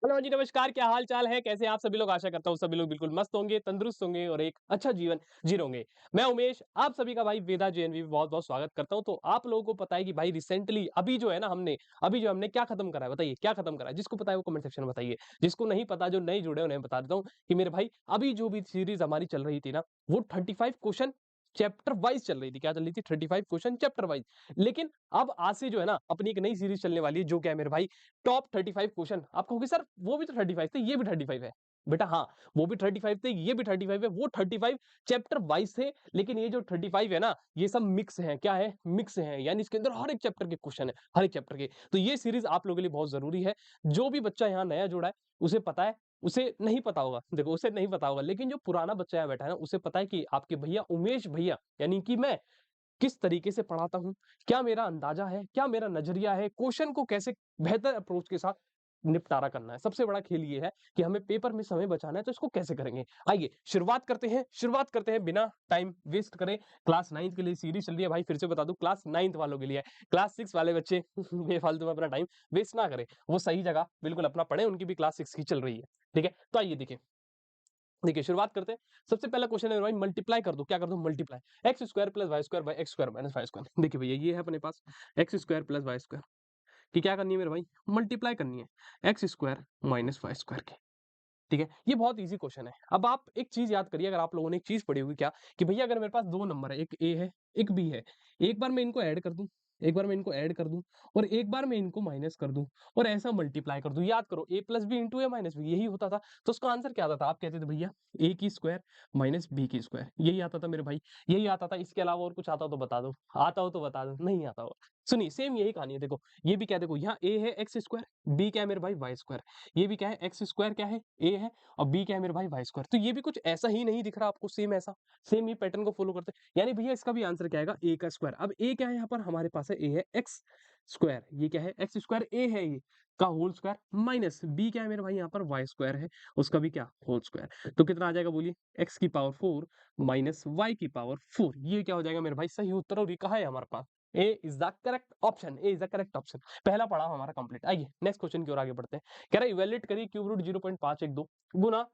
Hello जी, नमस्कार। क्या हाल चाल है? कैसे हैं आप सभी लोग? आशा करता हूँ सभी लोग बिल्कुल मस्त होंगे, तंदुरुस्त होंगे और एक अच्छा जीवन जी रहे होंगे। मैं उमेश, आप सभी का भाई वेदा जेएनवी में बहुत-बहुत स्वागत करता हूँ। तो आप लोगों को पता है कि भाई रिसेंटली अभी जो हमने क्या खत्म करा है? बताइए क्या खत्म करा है? जिसको पता है वो कमेंट सेक्शन में बताइए। जिसको नहीं पता, जो नए जुड़े हैं उन्हें बता देता हूँ कि मेरे भाई अभी जो भी सीरीज हमारी चल रही थी ना, वो 35 क्वेश्चन चैप्टर वाइज़ चल रही थी। क्या चल रही थी? 35 क्वेश्चन चैप्टर वाइज़। लेकिन अब आज से जो है ना, अपनी एक नई सीरीज चलने वाली है, जो क्या है मेरे भाई, टॉप 35 क्वेश्चन। आप कहोगे सर वो भी तो 35 थे, ये भी 35 है। बेटा हाँ, वो भी 35 थे, ये भी 35 है। वो 35 चैप्टर वाइज़ थे, लेकिन ये जो 35 है ना, ये सब मिक्स हैं। क्या है? मिक्स हैं। यानी इसके अंदर हर एक चैप्टर के क्वेश्चन है, हर एक चैप्टर के। तो ये सीरीज आप लोगों के लिए बहुत ज़रूरी है। जो भी बच्चा यहाँ नया जुड़ा है, उसे पता है, उसे नहीं पता होगा। देखो, उसे नहीं पता होगा, लेकिन जो पुराना बच्चा यहाँ बैठा है ना, उसे पता है कि आपके भैया उमेश भैया, यानी कि मैं किस तरीके से पढ़ाता हूँ, क्या मेरा अंदाज़ा है, क्या मेरा नज़रिया है, क्वेश्चन को कैसे बेहतर अप्रोच के साथ निपटारा करना है। सबसे बड़ा खेल ये है कि हमें पेपर में समय बचाना है, तो इसको कैसे करेंगे? आइए शुरुआत करते हैं बिना टाइम वेस्ट करे। क्लास 9th के लिए सीरीज़ चल रही है भाई, फिर से बता दूँ, क्लास 9th वालों के लिए है। क्लास 6 वाले बच्चे बेफालतू में अपना टाइम वेस्ट ना करें, वो सही जगह बिल्कुल अपना पढ़ें, उनकी भी क्लास 6 की चल रही है। ठीक है? तो आइए देखिए शुरुआत करते हैं। सबसे पहला क्वेश्चन है भाई, मल्टीप्लाई कर दो। क्या कर दो? Multiply. X square plus Y square by X square minus Y square. देखिए भैया, ये है अपने पास X square plus Y square की क्या करनी है मेरे भाई? मल्टीप्लाई करनी है X square minus Y square की। ठीक है? ये बहुत ईज़ी क्वेश्चन है। अब आप एक चीज़ याद करिए, अगर आप लोगों ने एक चीज़ पढ़ी होगी क्या, कि भैया अगर मेरे पास 2 नंबर है, एक ए है, एक बी है। एक बार मैं इनको ऐड कर दूँ, एक बार मैं इनको ऐड कर दूँ और एक बार मैं इनको माइनस कर दूँ और ऐसा मल्टीप्लाई कर दूँ। याद करो, ए प्लस बी इंटू ए माइनस बी, यही होता था। तो उसका आंसर क्या आता था? आप कहते थे भैया ए की स्क्वायर माइनस बी की स्क्वायर, यही आता था मेरे भाई, यही आता था। इसके अलावा और कुछ आता हो तो बता दो, आता हो तो बता दो, नहीं आता हो। सुनिए, सेम यही कहानी है। देखो, ये भी क्या, देखो यहाँ ए है एक्स स्क्वायर, बी क्या है मेरे भाई? Y square. ये भी क्या है? एक्स स्क्वायर क्या है? ए है और बी क्या है मेरे भाई? Y square. तो ये भी कुछ ऐसा ही नहीं दिख रहा आपको? सेम ऐसा, सेम ही पैटर्न को फॉलो करते हैं। यानी भैया इसका भी आंसर क्या आएगा? ए का स्क्वायर। अब ए क्या है यहाँ पर? हमारे पास है ए है एक्स स्क्वायर, ये क्या है? X square. ए है ये का होल स्क्वायर माइनस बी क्या है मेरे भाई? यहाँ पर वाई स्क्वायर है, उसका भी क्या? Whole square. तो कितना आ जाएगा बोलिए? एक्स की पावर 4 माइनस वाई की पावर 4। ये क्या हो जाएगा मेरे भाई? सही उत्तर। और ये कहा है हमारे पास? A is the correct option. A is the correct option. पहला पड़ाव हमारा कंप्लीट। आइए नेक्स्ट क्वेश्चन की ओर आगे बढ़ते हैं। कह रहा है इवैल्यूएट करिए क्यूब रूट 0.512 गुना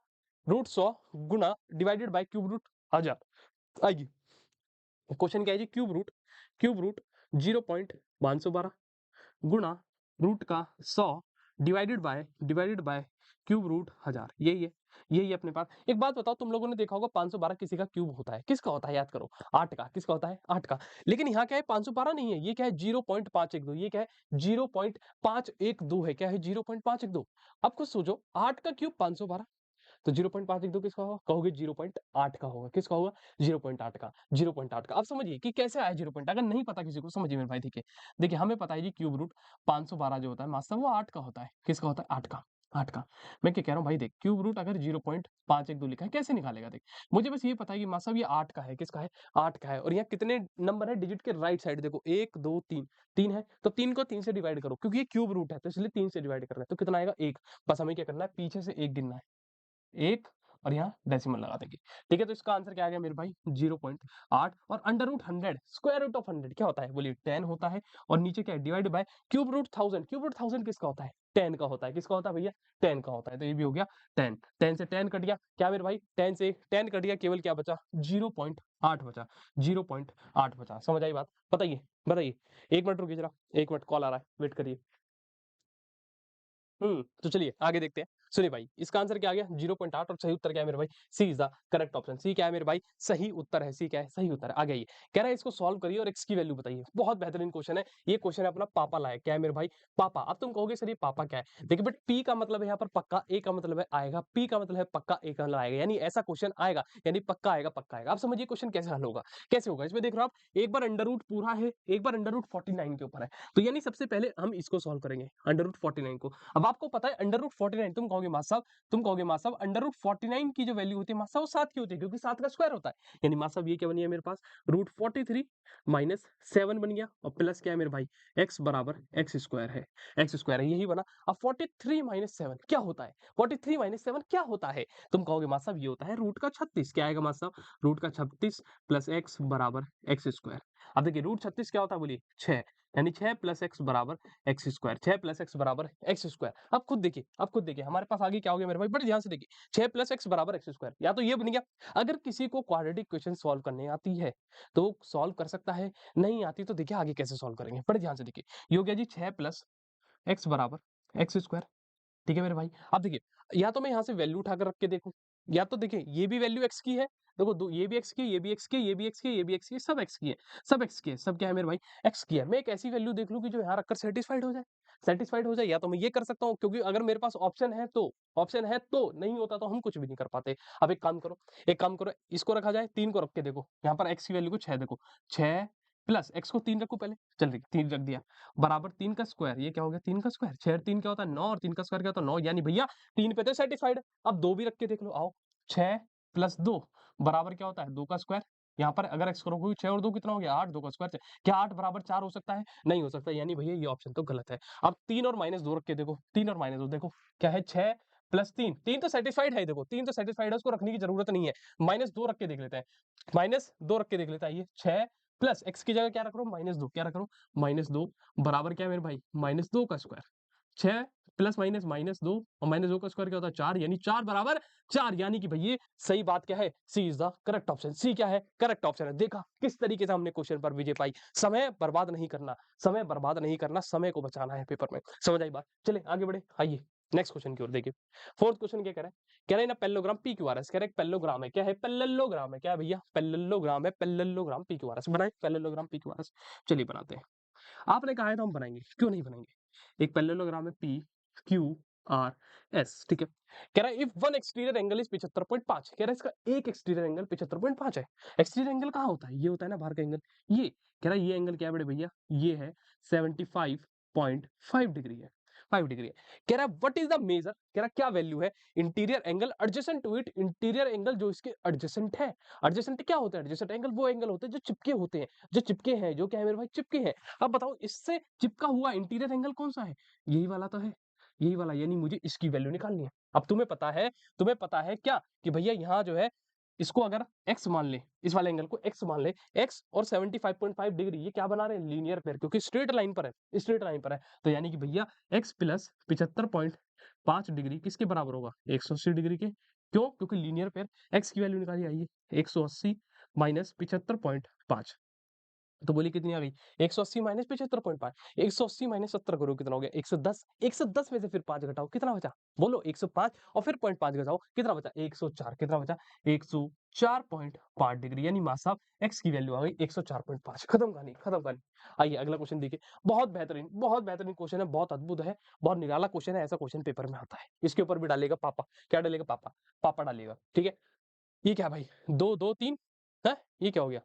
रूट 100 गुना डिवाइडेड बाय क्यूब रूट 1000। आइए, क्वेश्चन क्या है जी? क्यूब रूट 0.512 गुणा रूट का 100 डिवाइडेड बाय क्यूब रूट 1000। यही है अपने पास। एक बात बताओ, तुम लोगों ने देखा होगा 512 किसी का क्यूब होता है, किसका होता है? याद करो। 8 का। किसका होता है? 8 का। लेकिन यहाँ क्या है? 512 नहीं है, ये क्या है? 0.512। ये क्या है? 0.512 है। क्या है? 0.512। अब खुद सोचो, 8 का क्यूब 512, तो 0.512 किसका होगा? कहोगे 0.8 का होगा। किसका होगा? 0.8 का। 0.8 का। अब समझिए कि कैसे आया 0. अगर नहीं पता किसी को, समझिए मेरे भाई। देखिए हमें पता है जी, क्यूब रूट 512 जो होता है मास्टर, वो 8 का होता है। किसका होता है? 8 का। 8 का। मैं क्या कह रहा हूँ भाई, देख क्यूब रूट अगर 0.512 लिखा है, कैसे निकालेगा? देख, मुझे बस ये पता है कि मास्टर ये 8 का है। किसका है? 8 का है। और यहाँ कितने नंबर है डिजिट के राइट साइड? देखो 1 2 3, 3 है। तो 3 को 3 से डिवाइड करो, क्योंकि ये क्यूब रूट है तो इसलिए 3 से डिवाइड करना है। तो कितना आएगा? 1। बस हमें क्या करना है? पीछे से 1 गिनना है। 1 और यहाँ डेसिमल लगा देंगे। ठीक है? तो इसका आंसर क्या आ गया मेरे भाई? 0.8। और under root 100, square root of 100 क्या होता है? बोलिए 10 होता है। और नीचे क्या है? Divide by cube root 1000। Cube root 1000 किसका होता है? 10 का होता है। किसका होता है भैया? 10 का होता है। तो ये भी हो गया 10। 10 से 10 कट गया। क्या मेरे भाई? 10 से 10 कट गया, केवल क्या बचा? 0.8 बचा। 0.8 बचा। समझ आई बात? बताइए। 1 मिनट रुकिए जरा, 1 मिनट, कॉल आ रहा है, वेट करिए। तो चलिए आगे देखते हैं। सुनिए भाई, इसका आंसर क्या आ गया? 0.8। और सही उत्तर क्या है मेरे भाई? सी इज द करेक्ट ऑप्शन। सी क्या है मेरे भाई? सही उत्तर है। सी क्या है? सही उत्तर है। आगे आइए, कह रहा है इसको सॉल्व करिए और एक्स की वैल्यू बताइए। बहुत बेहतरीन क्वेश्चन है। ये क्वेश्चन है अपना पापा लायक। क्या है मेरे भाई? पापा। अब तुम कहोगे सर ये पापा क्या है? देखिए बट पी का मतलब है यहाँ पर पक्का, ए का मतलब है आएगा, पी का मतलब है पक्का, ए का मतलब आएगा। यानी ऐसा क्वेश्चन आएगा, यानी पक्का आएगा, पक्का आएगा। अब समझिए क्वेश्चन कैसे हल होगा। कैसे होगा इसमें? देख रहे हो आप, एक बार अंडर रूट पूरा है, एक बार अंडर रूट 49 के ऊपर है। तो यानी सबसे पहले हम इसको सॉल्व करेंगे, अंडर रूट 49 को। अब आपको पता है अंडर रूट 49, तुम कहोगे मास साहब अंडर रूट 49 की जो वैल्यू होती है मास साहब, वो 7 की होती है, क्योंकि 7 का स्क्वायर होता है। यानी मास साहब ये क्या बन गया मेरे पास? रूट 43 माइनस 7 बन गया। और प्लस क्या है मेरे भाई? एक्स बराबर एक्स स्क्वायर है। एक्स स्क्वायर है, यही बना। अब 43 माइनस 7 क्या होता है? 43 माइनस 7 क्या होता है? तुम कहोगे मास साहब ये होता है रूट का 36। क्या आएगा मास साहब? रूट का 36 प्लस एक्स बराबर एक्स स्क्वायर। अब देखिए रूट 36 क्या होता है? बोलिए 6। यानी 6 प्लस एक्स बराबर एक्स स्क्वायर, 6 प्लस एक्स बराबर एक्स स्क्वायर। अब खुद देखिए हमारे पास आगे क्या हो गया मेरे भाई, बड़े ध्यान से देखिए, 6 प्लस एक्स बराबर एक्स स्क्वायर, या तो ये बन गया। अगर किसी को क्वाड्रेटिक क्वेश्चन सॉल्व करने आती है तो सॉल्व कर सकता है, नहीं आती तो देखिए आगे कैसे सॉल्व करेंगे, बड़े ध्यान से देखिए। ये हो गया जी 6 प्लस एक्स बराबर एक्स स्क्वायर, ठीक है मेरे भाई। अब देखिए, या तो मैं यहाँ से वैल्यू उठाकर रख के देखूं, या तो देखिए ये भी वैल्यू एक्स की है, देखो दो, ये भी एक्स की है, ये भी एक्स की है, ये भी एक्स की है, ये भी एक्स की है, सब एक्स की है, सब एक्स की है, सब क्या है मेरे भाई, एक्स की है। मैं एक ऐसी वैल्यू देख लूं कि जो यहाँ रखकर सेटिस्फाइड हो जाए, सेटिस्फाइड हो जाए, या तो मैं ये कर सकता हूँ, क्योंकि अगर मेरे पास ऑप्शन है तो, नहीं होता तो हम कुछ भी नहीं कर पाते। अब एक काम करो, इसको रखा जाए, 3 को रख के देखो, यहाँ पर एक्स की वैल्यू को 6 देखो, 6 प्लस एक्स को 3 रखो पहले, चल रही 3 रख दिया, बराबर 3 का स्क्वायर, ये क्या हो गया 3 का स्क्वायर, 6 और 3 क्या होता है 9, और 3 का स्क्वायर क्या होता है 9, यानी भैया 3 पे तो सेटिस्फाइड। अब 2 भी रख के देख लो, आओ, 6 प्लस 2 बराबर क्या होता है 2 का स्क्वायर, यहाँ पर अगर एक्स करोगे 6 और 2 कितना हो गया 8, 2 का स्क्वायर, क्या 8 बराबर 4 हो सकता है, नहीं हो सकता, यानी भैया ये ऑप्शन तो गलत है। अब 3 और माइनस 2 रख के देखो, 3 और माइनस 2 देखो क्या है 6 प्लस 3, 3 तो सेटिस्फाइड है, देखो 3 तो सेटिस्फाइड है, उसको रखने की जरूरत नहीं है। माइनस 2 रख के देख लेते हैं, माइनस 2 रख के देख लेते हैं, ये 6 प्लस एक्स की जगह क्या रख रहा हूँ माइनस 2, क्या रख रहा हूँ माइनस 2, बराबर क्या है मेरे भाई माइनस 2 का स्क्वायर, 6 प्लस माइनस माइनस 2, और माइनस 2 का स्क्वायर क्या होता है 4, यानी 4 बराबर 4, यानी कि भैया सही बात क्या है, सी इज द करेक्ट ऑप्शन, सी क्या है करेक्ट ऑप्शन है। देखा किस तरीके से हमने क्वेश्चन पर विजय पाई, समय बर्बाद नहीं करना, समय बर्बाद नहीं करना, समय को बचाना है पेपर में, समझ आई बात। चले आगे बढ़े, आइए नेक्स्ट क्वेश्चन की ओर देखिए। फोर्थ क्वेश्चन क्या कह रहा है, कह रहे हैं ना parallelogram P Q R S, कह रहे हैं पैरेललोग्राम है, क्या है पैरेललोग्राम है, क्या है भैया पैरेललोग्राम है, parallelogram P Q R S, बनाए parallelogram P Q R S, चलिए बनाते हैं। आपने कहा है तो हम बनाएंगे, क्यों नहीं बनाएंगे। एक पैरेललोग्राम है पी क्यू आर एस, ठीक है। कह रहा है if one exterior angle is 75.5, कह रहा है इसका एक एक्सटीरियर एंगल 75.5 है। एक्सटीरियर एंगल कहाँ होता है, ये होता है ना बाहर का एंगल, ये कह रहा है ये एंगल क्या है बड़े भैया, ये है 75.5 डिग्री है, 5 डिग्री है। कह रहा है व्हाट इज द मेजर, कह रहा है क्या वैल्यू है interior angle adjacent to it, interior angle जो इसके एडजेसेंट है। एडजेसेंट क्या होता है, एडजेसेंट एंगल वो एंगल होते हैं जो चिपके होते हैं, जो चिपके हैं, जो क्या है मेरे भाई चिपके हैं। अब बताओ इससे चिपका हुआ इंटीरियर एंगल कौन सा है, यही वाला तो है, यही वाला, यानी मुझे इसकी वैल्यू निकालनी है। अब तुम्हें पता है क्या कि भैया यहाँ जो है इसको अगर x मान ले, इस वाले एंगल को x मान ले, x और 75.5 डिग्री ये क्या बना रहे हैं लीनियर पेयर, क्योंकि स्ट्रेट लाइन पर है, स्ट्रेट लाइन पर है, तो यानी कि भैया x प्लस 75.5 डिग्री किसके बराबर होगा 180 डिग्री के, क्यों, क्योंकि लीनियर पेयर। x की वैल्यू निकालिए, आइए 180 माइनस 75.5, तो बोली कितनी आ गई 180 माइनस 75.5, 180 माइनस 70 करो कितना हो गया 110, 110 में से फिर 5 घटाओ कितना बचा, बोलो 105, और फिर 0.5 घटाओ कितना बचा 104, कितना बचा 104.5 डिग्री, यानी मां साहब x की वैल्यू आ गई 104.5, खत्म कहानी, खत्म कहानी। आइए अगला क्वेश्चन देखिए, बहुत बेहतरीन क्वेश्चन है, बहुत अद्भुत है, बहुत निराला क्वेश्चन है, ऐसा क्वेश्चन पेपर में आता है, इसके ऊपर भी डालेगा पापा, क्या डालेगा पापा, पापा डालेगा, ठीक है। ये क्या भाई 2 2 3 है, ये क्या हो गया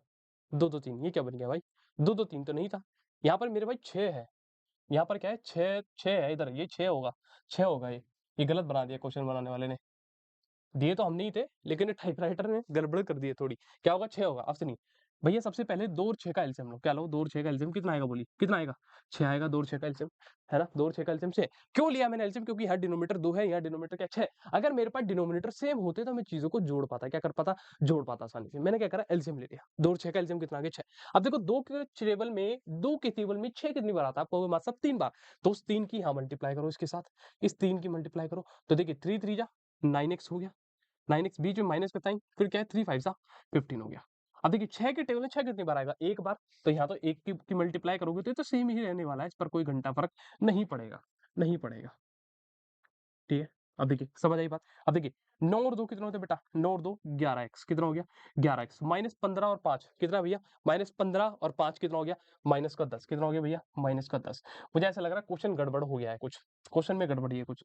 2 2 3, ये क्या बन गया भाई 2 2 3 तो नहीं था, यहाँ पर मेरे भाई 6 है, यहाँ पर क्या है 6 6 है, इधर ये 6 होगा, 6 होगा, ये गलत बना दिया क्वेश्चन बनाने वाले ने, दिए तो हम नहीं थे लेकिन टाइपराइटर ने गड़बड़ कर दी है थोड़ी, क्या होगा 6 होगा, अब से नहीं भैया, सबसे पहले 2 और 6 का एलसीएम लो, क्या लो 2 और 6 का एलसीएम कितना आएगा, बोलिए कितना आएगा 6 आएगा, 2 और 6 का एलसीएम है ना, 2 और 6 का एलसीएम 6, क्यों लिया मैंने एलसीएम, क्योंकि यहाँ डिनोमिनेटर 2 है, यहाँ डिनोमिनेटर क्या 6, अगर मेरे पास डिनोमिनेटर सेम होते तो मैं चीजों को जोड़ पाता, क्या कर पाता जोड़ पाता आसानी से, मैंने क्या करा एलसीएम ले लिया, 2 और 6 का एलसीएम कितना आ गया 6। अब देखो 2 के टेबल में 6 कितनी बार आता है आपको मतलब 3 बार, तो उस 3 की यहाँ मल्टीप्लाई करो इसके साथ, इस 3 की मल्टीप्लाई करो, तो देखिए 3 3 जा 9x हो गया, 9x बीच में माइनस करता है, फिर क्या है 3 5 सा 15 हो गया। अब देखिए 6 के टेबल में 6 कितनी बार आएगा एक बार, तो यहाँ तो एक की मल्टीप्लाई करोगे तो ये तो सेम ही रहने वाला है, इस पर कोई घंटा फर्क नहीं पड़ेगा, नहीं पड़ेगा, ठीक है। अब देखिए समझ आई बात, अब देखिए 9 और 2 कितना होता है बेटा, 9 और 2 11x, कितना हो गया 11x, माइनस 15 और 5 कितना भैया, माइनस 15 और 5 कितना हो गया माइनस का 10, कितना हो गया भैया माइनस का 10। मुझे ऐसा लग रहा है क्वेश्चन गड़बड़ हो गया है, कुछ क्वेश्चन में गड़बड़ी है कुछ।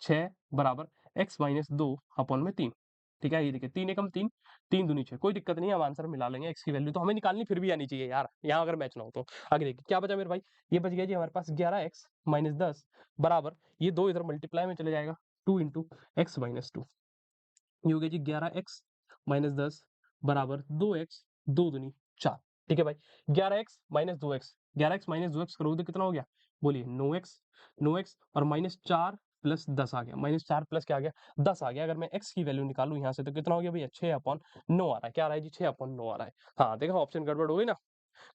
6 बराबर x माइनस 2 अपॉन में 3, ठीक है। ये देखिए 3 एकम 3, 3 दूनी 6, कोई दिक्कत नहीं है, हम आंसर मिला लेंगे, x की वैल्यू तो हमें निकालनी फिर भी आनी चाहिए यार, यहाँ अगर मैच ना हो तो। आगे देखिए क्या बचा मेरे भाई, ये बच गया जी हमारे पास 11x माइनस 10 बराबर, ये 2 इधर मल्टीप्लाई में चले जाएगा 2 इंटू एक्स माइनस 2, ये हो गया जी 11x माइनस 10 बराबर 2x, 2 दूनी 4, ठीक है भाई। 11x minus 2x, 11x minus 2x करोगे तो कितना हो गया, बोलिए 9x, 9x और माइनस 4 प्लस 10 आ गया, माइनस 4 प्लस क्या आ गया 10 आ गया। अगर मैं x की वैल्यू निकालूं यहाँ से तो कितना हो गया भैया 6 अपॉन 9 आ रहा है, क्या आ रहा है जी 6 अपॉन 9 आ रहा है। हाँ देखो ऑप्शन गड़बड़ हो गई ना,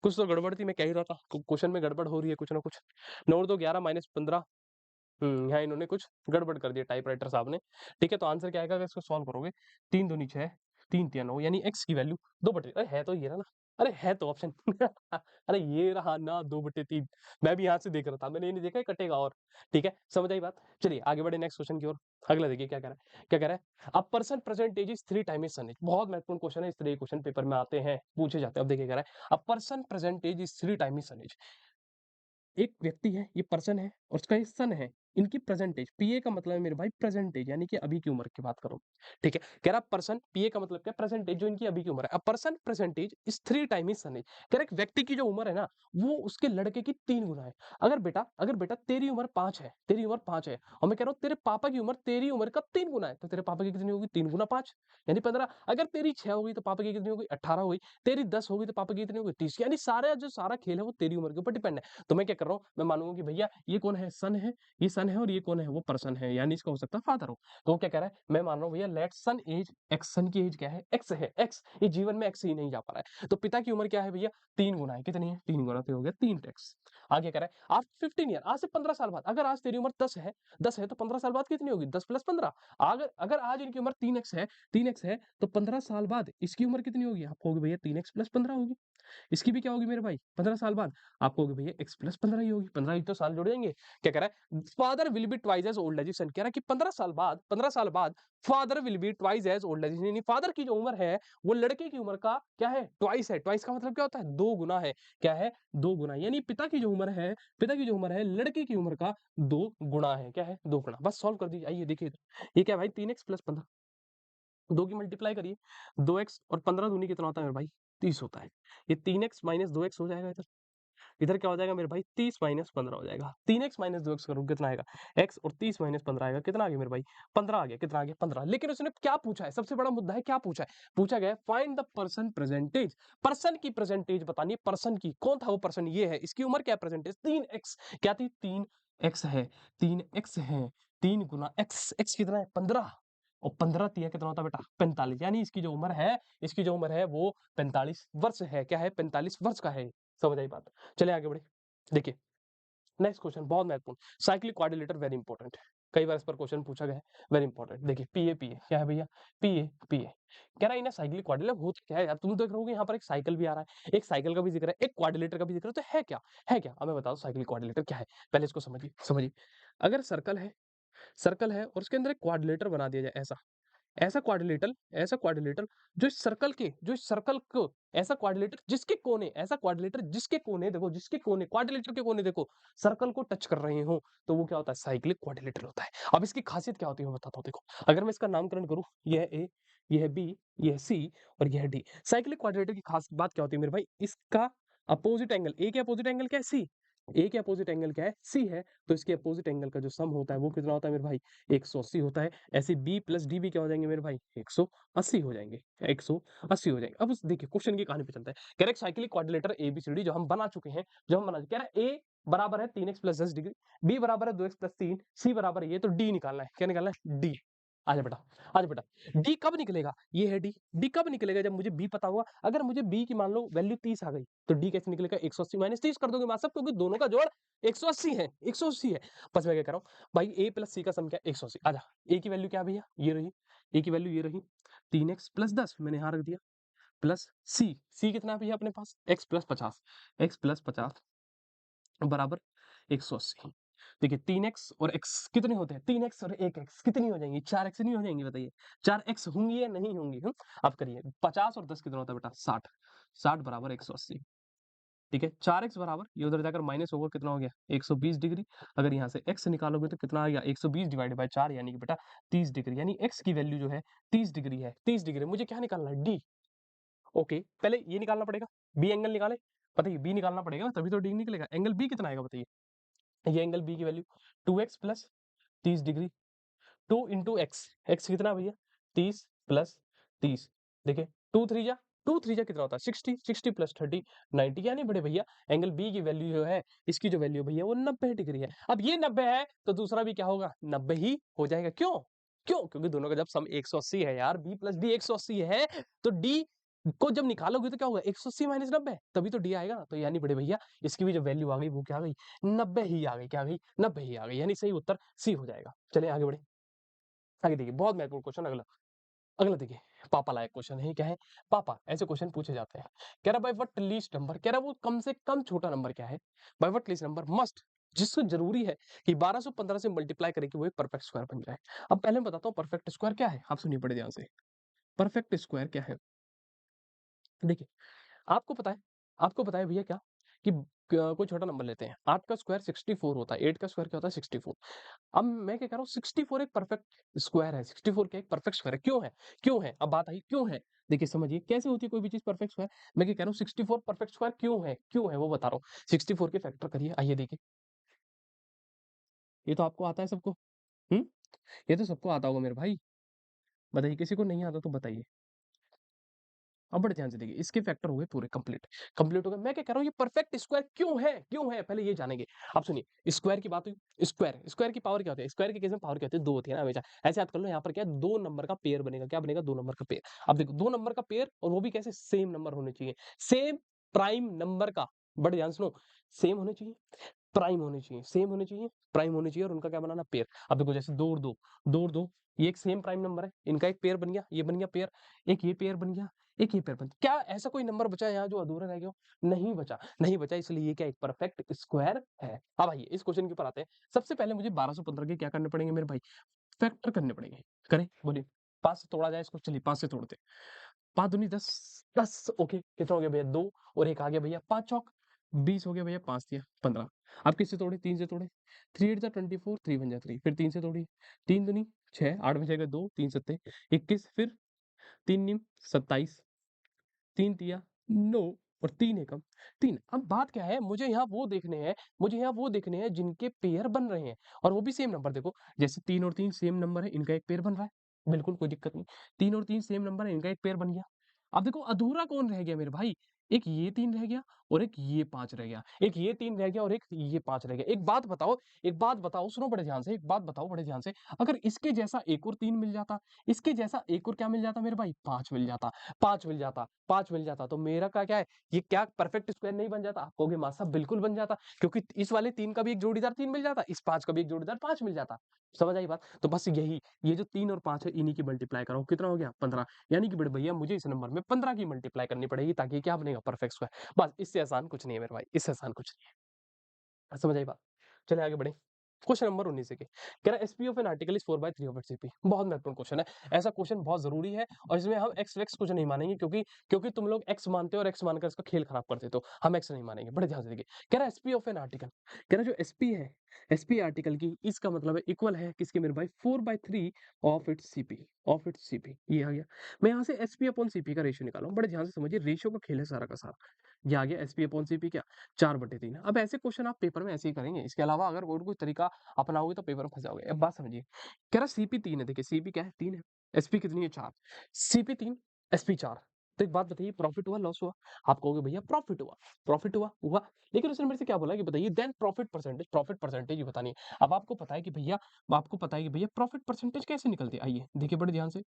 कुछ तो गड़बड़ थी, मैं कह ही रहा था क्वेश्चन में गड़बड़ हो रही है कुछ ना कुछ। 9 और 2 11 माइनस 15। यहाँ इन्होंने कुछ गड़बड़ कर दिया टाइपराइटर साहब ने। ठीक है, तो आंसर क्या आएगा अगर इसको सॉल्व करोगे? 3 दूनी 6, 3 तिया 9, यानी x की वैल्यू 2/3। अरे है तो ये रहा ना, अरे है तो ऑप्शन अरे ये रहा ना 2/3। मैं भी यहाँ से देख रहा था, मैंने ये नहीं देखा ये कटेगा और। ठीक है, समझ आई बात? चलिए आगे बढ़े नेक्स्ट क्वेश्चन की ओर। अगला देखिए क्या कह रहा है, क्या कह रहा है, a person present age is 3 times his son age. बहुत महत्वपूर्ण क्वेश्चन है, इस तरह के क्वेश्चन पेपर में आते हैं, पूछे जाते हैं। अब देखिए कह रहा है, a person present age is 3 times his son age. एक व्यक्ति है, ये पर्सन है और उसका ये सन है, इनकी प्रेजेंट एज, पीए का मतलब है मेरे भाई प्रेजेंट एज, यानी कि अभी की उम्र की बात करो। ठीक है, कह रहा पर्सन, पीए का मतलब क्या, प्रेजेंट एज, जो इनकी अभी की उम्र है। A person present age is 3 time is son age. कह रहा एक व्यक्ति की जो उम्र है ना, वो उसके लड़के की 3 गुना है। अगर बेटा तेरी उम्र 5 है, तेरी उम्र 5 है, और मैं कह रहा हूँ तेरे पापा की उम्र तेरी उम्र का 3 गुना है, तो तेरे पापा की कितनी होगी? 3 गुना 5 यानी 15। अगर तेरी 6 होगी तो पापा की कितनी होगी? 18 होगी। तेरी 10 होगी तो पापा की कितनी होगी? 30। यानी सारा खेल है वो तेरी उम्र के ऊपर डिपेंड है। तो मैं क्या कर रहा हूँ, मैं मानूंगा कि भैया ये कौन है? सन है, ये सन है, और ये कौन है? वो पर्सन है, यानी इसका हो सकता है फादर हो। तो वो क्या कह रहा है, मैं मान रहा हूँ भैया लेट सन एज एक्स। सन की एज क्या है? एक्स है, एक्स। ये जीवन में एक्स ही नहीं जा पा रहा है, तो पिता की उम्र क्या है भैया? 3 गुना है। कितनी है? 3 गुना, तो हो गया 3x। आगे कह रहा है आफ्टर 15 ईयर, आज से 15 साल बाद, अगर आज तेरी उम्र 10 है तो 15 साल बाद कितनी होगी? 10 प्लस 15। अगर अगर आज इनकी उम्र 3x है तो 15 साल बाद इसकी उम्र कितनी होगी? आपको होगी भैया 3x प्लस 15 होगी। इसकी भी क्या होगी मेरे भाई? 15 साल बाद आपको होगी भैया x प्लस 15 ही होगी। 15 ही तो साल जुड़ जाएंगे। क्या कह रहा है, father will be twice as old as son. कह रहा है कि 15 साल बाद father will be twice as old as, यानी फादर की जो उम्र है वो लड़के की उम्र का क्या है? ट्वाइस है। ट्वाइस का मतलब क्या होता है? 2 गुना है। क्या है? 2 गुना, यानी पिता की जो उम्र है लड़के की उम्र का 2 गुना है। क्या है? 2 गुना। बस सॉल्व कर दीजिए। आइए देखिए, ये क्या है भाई? 3x प्लस 15, 2 की मल्टीप्लाई करिए, 2x और 15 दूनी कितना होता है मेरे भाई? 30 होता है। ये 3x माइनस 2x हो जाएगा इधर। इधर क्या हो जाएगा मेरे भाई? 30 माइनस 15 हो जाएगा। 3x माइनस 2x करूँ कितना आएगा? x, और 30 माइनस 15 आएगा, कितना आ गया मेरे भाई? 15 आ गया। कितना आ गया? 15। लेकिन उसने क्या पूछा है? सबसे बड़ा मुद्दा है क्या पूछा है? पूछा गया है find the person percentage. Person की प्रेजेंटेज बतानी है। पर्सन की, कौन था वो पर्सन? ये है, इसकी उम्र क्या है? Percentage 3x। क्या थी? 3x है, 3x है, 3 गुना x कितना है? 15, और 15 तिया कितना होता है बेटा? 45। यानी इसकी जो उम्र है वो 45 वर्ष है। क्या है? 45 वर्ष का है। समझ आई बात? चले आगे बढ़े। देखिए नेक्स्ट क्वेश्चन बहुत महत्वपूर्ण, साइक्लिक क्वाड्रिलेटर वेरी इंपॉर्टेंट। कई बार इस पर क्वेश्चन पूछा गया है, वेरी इंपॉर्टेंट। देखिए पीए क्या है भैया? पीए कह रहा है इन्हें साइक्लिक क्वाड्रिलेटर होता क्या है यार? तुम देख रहे हो यहाँ पर एक साइकिल भी आ रहा है, एक साइकिल का भी जिक्र है, एक क्वाड्रिलेटर का भी जिक्र है, तो है क्या? अब मैं बताऊं साइक्लिक क्वाड्रिलेटर क्या है। पहले इसको समझिए। अगर सर्कल है और उसके अंदर एक क्वाड्रिलेटर बना दिया जाए, ऐसा क्वाड्रिलेटर जो इस सर्कल को ऐसा क्वाड्रिलेटर देखो, जिसके कोने क्वाड्रिलेटर के कोने देखो सर्कल को टच कर रहे हो, तो वो क्या होता है? साइक्लिक क्वाड्रिलेटर होता है। अब इसकी खासियत क्या होती है मैं बताता हूँ। देखो अगर मैं इसका नामकरण करूँ, यह है ए, यह है बी, यह है सी, और यह है डी। साइक्लिक क्वाड्रिलेटर की खास बात क्या होती है मेरे भाई? इसका अपोजिट एंगल, ए के अपोजिट एंगल क्या है? सी। ए के अपोजिट एंगल क्या है? सी है। तो इसके अपोजिट एंगल का जो सम होता है वो कितना होता है मेरे भाई? 180 होता है। ऐसे बी प्लस डी भी क्या हो जाएंगे मेरे भाई? 180 हो जाएंगे, 180 हो जाएंगे। अब देखिए क्वेश्चन की कहानी पे चलता है। कह रहा है साइक्लिक क्वाड्रिलेटर एबीसीडी जो हम बना चुके हैं, कह रहा है ए बराबर है 3x प्लस 10 डिग्री, बी बराबर है 2x प्लस 3, सी बराबर है ये, तो डी निकालना है। क्या निकालना है? डी। आजा बेटा, आजा बेटा। डी कब निकलेगा? ये है डी। डी कब निकलेगा? जब मुझे बी पता होगा। अगर मुझे बी की मान लो वैल्यू 30 आ गई, तो डी कैसे निकलेगा? 180 माइनस 30 कर दोगे मां साहब, क्योंकि दोनों का जोड़ 180 है, 180 है। बस मैं क्या कर रहा हूँ भाई, ए प्लस सी का सम क्या है? 180। आजा, ए की वैल्यू क्या है भैया? ये रही, ए की वैल्यू ये रही 3x प्लस 10, मैंने यहाँ रख दिया, प्लस सी कितना है भैया अपने पास? x प्लस 50, x प्लस 50 बराबर 180। देखिए 3x और x कितने होते हैं? 3x और 1x कितनी हो जाएंगी? 4x नहीं हो जाएंगी? बताइए 4x होंगी या नहीं होंगी? अब करिए 50 और 10 कितना होता है बेटा? 60। 60 बराबर 180। ठीक है, 4x बराबर ये उधर जाकर माइनस होगा, कितना हो गया? 120 डिग्री। अगर यहाँ से x निकालोगे तो कितना आ गया? 120 डिवाइडेड बाय 4, यानी कि बेटा 30 डिग्री। यानी x की वैल्यू जो है 30 डिग्री है। 30 डिग्री मुझे क्या निकालना है? डी। ओके, पहले ये निकालना पड़ेगा, बी एंगल निकाले। बताइए बी निकालना पड़ेगा तभी तो डी निकलेगा। एंगल बी कितना आएगा बताइए? ये एंगल बी की value 2x plus 30 degree, 2 into x कितना भैया? 30 प्लस 30। देखिए 2 3 जा कितना होता है? 60, 60 प्लस 30 90। यानी बड़े भैया एंगल बी की वैल्यू जो है, इसकी जो वैल्यू भैया वो 90 डिग्री है। अब ये 90 है तो दूसरा भी क्या होगा? 90 ही हो जाएगा। क्यों? क्योंकि दोनों का जब सम 180 है यार, बी प्लस डी 180 है, तो डी को जब निकालोगे तो क्या होगा 180 माइनस 90 तभी तो डी आएगा ना। तो यानी बड़े भैया इसकी भी जो वैल्यू आ गई वो क्या आ गई 90 ही आ गई। क्या आ गई 90 ही आ गई, यानी सही उत्तर सी हो जाएगा। चलिए आगे बढ़े। आगे देखिए बहुत महत्वपूर्ण क्वेश्चन अगला। अगला देखिए पापा लायक क्वेश्चन है। क्या है पापा, ऐसे क्वेश्चन पूछे जाते हैं। कह रहा बाय व्हाट लीस्ट नंबर, कह रहा वो कम से कम छोटा नंबर क्या है। By what least number must, जिसको जरूरी है कि 1215 से मल्टीप्लाई करे कि वो एक परफेक्ट स्क्वायर बन जाए। अब पहले मैं बताता हूँ परफेक्ट स्क्वायर क्या है, आप सुनिए बड़े ध्यान से। परफेक्ट स्क्वायर क्या है, देखिए आपको पता है, आपको पता है भैया क्या कि कोई छोटा नंबर लेते हैं। 8 का स्क्वायर 64 होता है, 8 का स्क्वायर क्या होता है 64। अब मैं क्या कह रहा हूँ 64 एक परफेक्ट स्क्वायर है, 64 का एक परफेक्ट स्क्वायर है। क्यों है, क्यों है, अब बात आई क्यों है। देखिए समझिए कैसे होती है कोई भी चीज परफेक्ट स्क्वायर। मैं क्या कह रहा हूँ 64 परफेक्ट स्क्वायर क्यों है वो बता रहा हूँ। 64 के फैक्टर करिए, आइए देखिए। ये तो आपको आता है सबको। हम्म, ये तो सबको आता होगा मेरे भाई। बताइए किसी को नहीं आता तो बताइए। अब बड़े ध्यान से देखिए, इसके फैक्टर हुए पूरे कंप्लीट, कंप्लीट हो गए। मैं क्या कह रहा हूँ ये परफेक्ट स्क्वायर क्यों है पहले ये जानेंगे। आप सुनिए स्क्वायर की बात हुई, स्क्वायर स्क्वायर की पावर क्या होती है, स्क्वायर के केस में पावर क्या होती है, दो होती है ना हमेशा। ऐसे याद कर लो यहाँ पर क्या है, दो नंबर का पेयर बनेगा। क्या बनेगा, दो नंबर का पेयर। अब देखो दो नंबर का पेयर और वो भी कैसे, सेम नंबर होने चाहिए, सेम प्राइम नंबर का। बड़े ध्यान सुनो, सेम होने चाहिए, प्राइम होने चाहिए, सेम होने चाहिए, प्राइम होने चाहिए, और उनका क्या बनाना पेयर। अब देखो जैसे दो और दो, दो और दो, ये एक सेम प्राइम नंबर है, इनका एक पेयर बन गया, ये बन गया पेयर। एक ये पेयर बन गया, एक ये पेयर बन गया। क्या ऐसा कोई नंबर बचा यहाँ जो अधूरा रह गया हो? नहीं बचा, नहीं बचा, इसलिए ये क्या एक परफेक्ट स्क्वायर है। अब आइए इस क्वेश्चन के ऊपर आते हैं। सबसे पहले मुझे 1215 के क्या करने पड़ेंगे मेरे भाई, फैक्टर करने पड़ेंगे। करें बोलिए, 5 से तोड़ा जाए इसको, चलिए 5 से तोड़ते हैं। 5 दूनी 10, 10 ओके, कितना हो गया भैया 2, और एक आ गया भैया 5 चौक 20 हो गया भैया, 5 दिया 15। अब किससे तोड़े, 3 से तोड़े। 3 8 24, 3 बन जा 3, फिर 3 से तोड़ी, 3 दूनी 6, 8 बचेगा 2, 3 सत्ते 21, फिर 3 नीम 27, 3 तिया 9, और 3 एकम 3। अब बात क्या है, मुझे यहाँ वो देखने हैं, मुझे यहाँ वो देखने हैं जिनके पेयर बन रहे हैं, और वो भी सेम नंबर। देखो जैसे 3 और 3 सेम नंबर है, इनका एक पेयर बन रहा है, बिल्कुल कोई दिक्कत नहीं। 3 और 3 सेम नंबर है, इनका एक पेयर बन गया। अब देखो अधूरा कौन रह गया मेरे भाई, एक ये 3 रह गया और एक ये 5 रह गया, एक ये 3 रह गया और एक ये 5 रह गया। एक बात बताओ, एक बात बताओ, सुनो बड़े ध्यान से, एक बात बताओ बड़े ध्यान से, अगर इसके जैसा एक और 3 मिल जाता, इसके जैसा एक और क्या मिल जाता मेरे भाई, 5 मिल जाता, 5 मिल जाता, 5 मिल जाता, तो मेरा का क्या है, ये क्या परफेक्ट स्क्वायर नहीं बन जाता? आप कहोगे मां साहब बिल्कुल बन जाता, क्योंकि इस वाले 3 का भी एक जोड़ीदार 3 मिल जाता, इस 5 का भी एक जोड़ीदार 5 मिल जाता। समझ आई बात? तो बस यही, ये जो 3 और 5 है इन्हीं की मल्टीप्लाई कराओ, कितना हो गया 15। यानी कि बड़े भैया मुझे इस नंबर में 15 की मल्टीप्लाई करनी पड़ेगी, ताकि क्या बनेगा, परफेक्ट स्क्वायर। बस इससे आसान कुछ नहीं है मेरे भाई, इससे आसान कुछ नहीं है। समझ आई बात? चलिए आगे बढ़े। क्वेश्चन नंबर 19 के कह रहा है SP of an article is 4/3 of its CP. बहुत महत्वपूर्ण क्वेश्चन है, ऐसा क्वेश्चन बहुत जरूरी है, और इसमें हम एक्स वेक्स कुछ नहीं मानेंगे, क्योंकि क्योंकि तुम लोग एक्स मानते हो और एक्स मानकर इसका खेल खराब करते हो, तो हम एक्स नहीं मानेंगे। बड़े ध्यान से देखिए, कह रहा है एसपी ऑफ एन आर्टिकल, कह रहा है जो एसपी है, एसपी आर्टिकल की, इसका मतलब है इक्वल है किसके मेरे भाई, 4/3 of its CP, of its CP. ये आ गया। मैं यहाँ से एसपी अपॉन सीपी का रेशियो निकालूं, बड़े ध्यान से समझिए, रेशियो का खेल है सारा का सारा। ये आ गया एसपी अपॉन सीपी क्या, 4/3। अब ऐसे क्वेश्चन आप पेपर में ऐसे ही करेंगे, इसके अलावा अगर और कोई तरीका अपनाओगे तो पेपर में फंस जाओगे। अब बात समझिए, कह रहा सीपी 3 है, देखिए सीपी क्या है 3 है, एसपी कितनी है 4, सीपी 3 एसपी 4। तो एक बात बताइए, प्रॉफिट हुआ लॉस हुआ? आप कहोगे भैया प्रॉफिट हुआ, प्रॉफिट हुआ, लेकिन उसने मेरे से क्या बोला कि बताइए देन प्रॉफिट परसेंटेज बतानी है। अब आपको पता है कि भैया, आपको पता है कि भैया प्रॉफिट परसेंटेज कैसे निकलती है, आइए देखिए बड़े ध्यान से।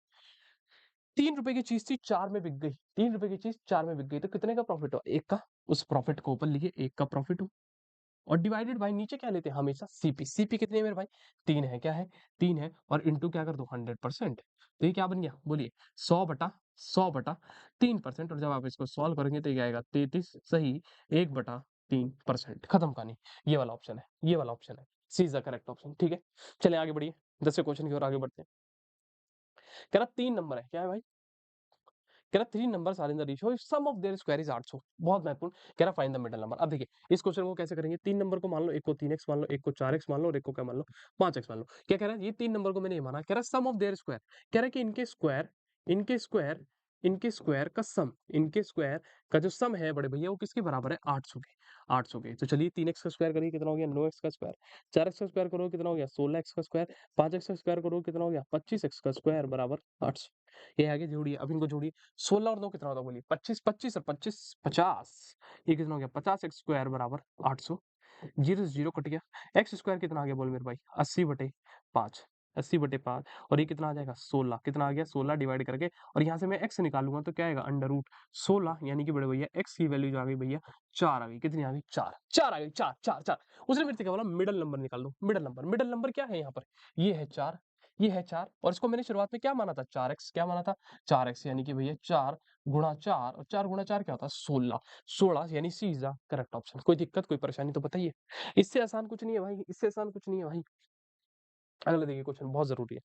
3 रुपए की चीज थी, 4 में बिक गई, 3 रुपए की चीज 4 में बिक गई, तो कितने का प्रॉफिट हुआ, एक का। उस प्रॉफिट को ऊपर लिखिए, एक का प्रॉफिट हुआ, और डिवाइडेड बाय नीचे क्या लेते हैं हमेशा, सीपी। सीपी कितनी है मेरे भाई, 3 है, क्या है 3 है, और इंटू क्या कर दो 100%। तो ये क्या बन गया बोलिए, 100/3%। और जब आप इसको सॉल्व करेंगे तो ये आएगा 33 सही 1/3%। खत्म कहानी। ये वाला ऑप्शन है, ये वाला ऑप्शन है, सी इज द करेक्ट ऑप्शन। ठीक है, चले आगे बढ़िए, 10 क्वेश्चन की ओर आगे बढ़ते हैं। कह रहा 3 नंबर है, क्या है भाई, कह रहा 3 numbers are in the ratio sum of their square is 800। बहुत महत्वपूर्ण, कह रहा फाइंड द मिडल नंबर। अब देखिए इस क्वेश्चन को कैसे करेंगे, 3 नंबर को मान लो, एक को 3x मान लो, एक को 4x मान लो, और एक को क्या मान लो 5x मान लो। क्या कह रहा है, ये 3 नंबर को मैंने ये माना, कह रहा सम ऑफ देयर स्क्वायर, कह रहा है कि इनके स्क्वायर का सम, इनके स्क्वायर का जो सम है बड़े भैया वो किसके बराबर है, 800 के, 800 के। तो चलिए 3x का स्क्वायर करिए कितना हो गया 9x का स्क्वायर, 4x का स्क्वायर करो कितना हो गया 16x का स्क्वायर, 5x का स्क्वायर करो कितना हो गया 25x का स्क्वायर बराबर 800। ये आगे जोड़िए, अब इनको जोड़िए, 16 और 2 कितना होता है बोलिए, 25, 25 और 25 50। ये कितना हो गया 50x स्क्वायर बराबर 800। जीरो से जीरो कट गया, एक्स स्क्वायर कितना आ गया बोल मेरे भाई, 80/5। 80/5 और ये कितना आ जाएगा 16, कितना आ गया 16 डिवाइड करके, और यहाँ से मैं x निकालूंगा तो क्या आएगा √16, यानी कि बड़े भैया x की वैल्यू जो आ गई भैया 4 आ गई, कितनी आ गई 4, 4 आ गई, 4 4 4। उसने मेरे से क्या बोला मिडल नंबर निकाल दो, मिडल नंबर क्या है यहाँ पर, ये है 4, ये है 4, और इसको मैंने शुरुआत में क्या माना था 4x, क्या माना था 4x, यानी कि भैया 4 गुणा 4, और 4 गुणा 4 क्या होता है 16, 16 यानी सी इज द करेक्ट ऑप्शन। कोई दिक्कत कोई परेशानी तो बताइए, इससे आसान कुछ नहीं है भाई, इससे आसान कुछ नहीं है भाई। अगला देखिए क्वेश्चन बहुत जरूरी है।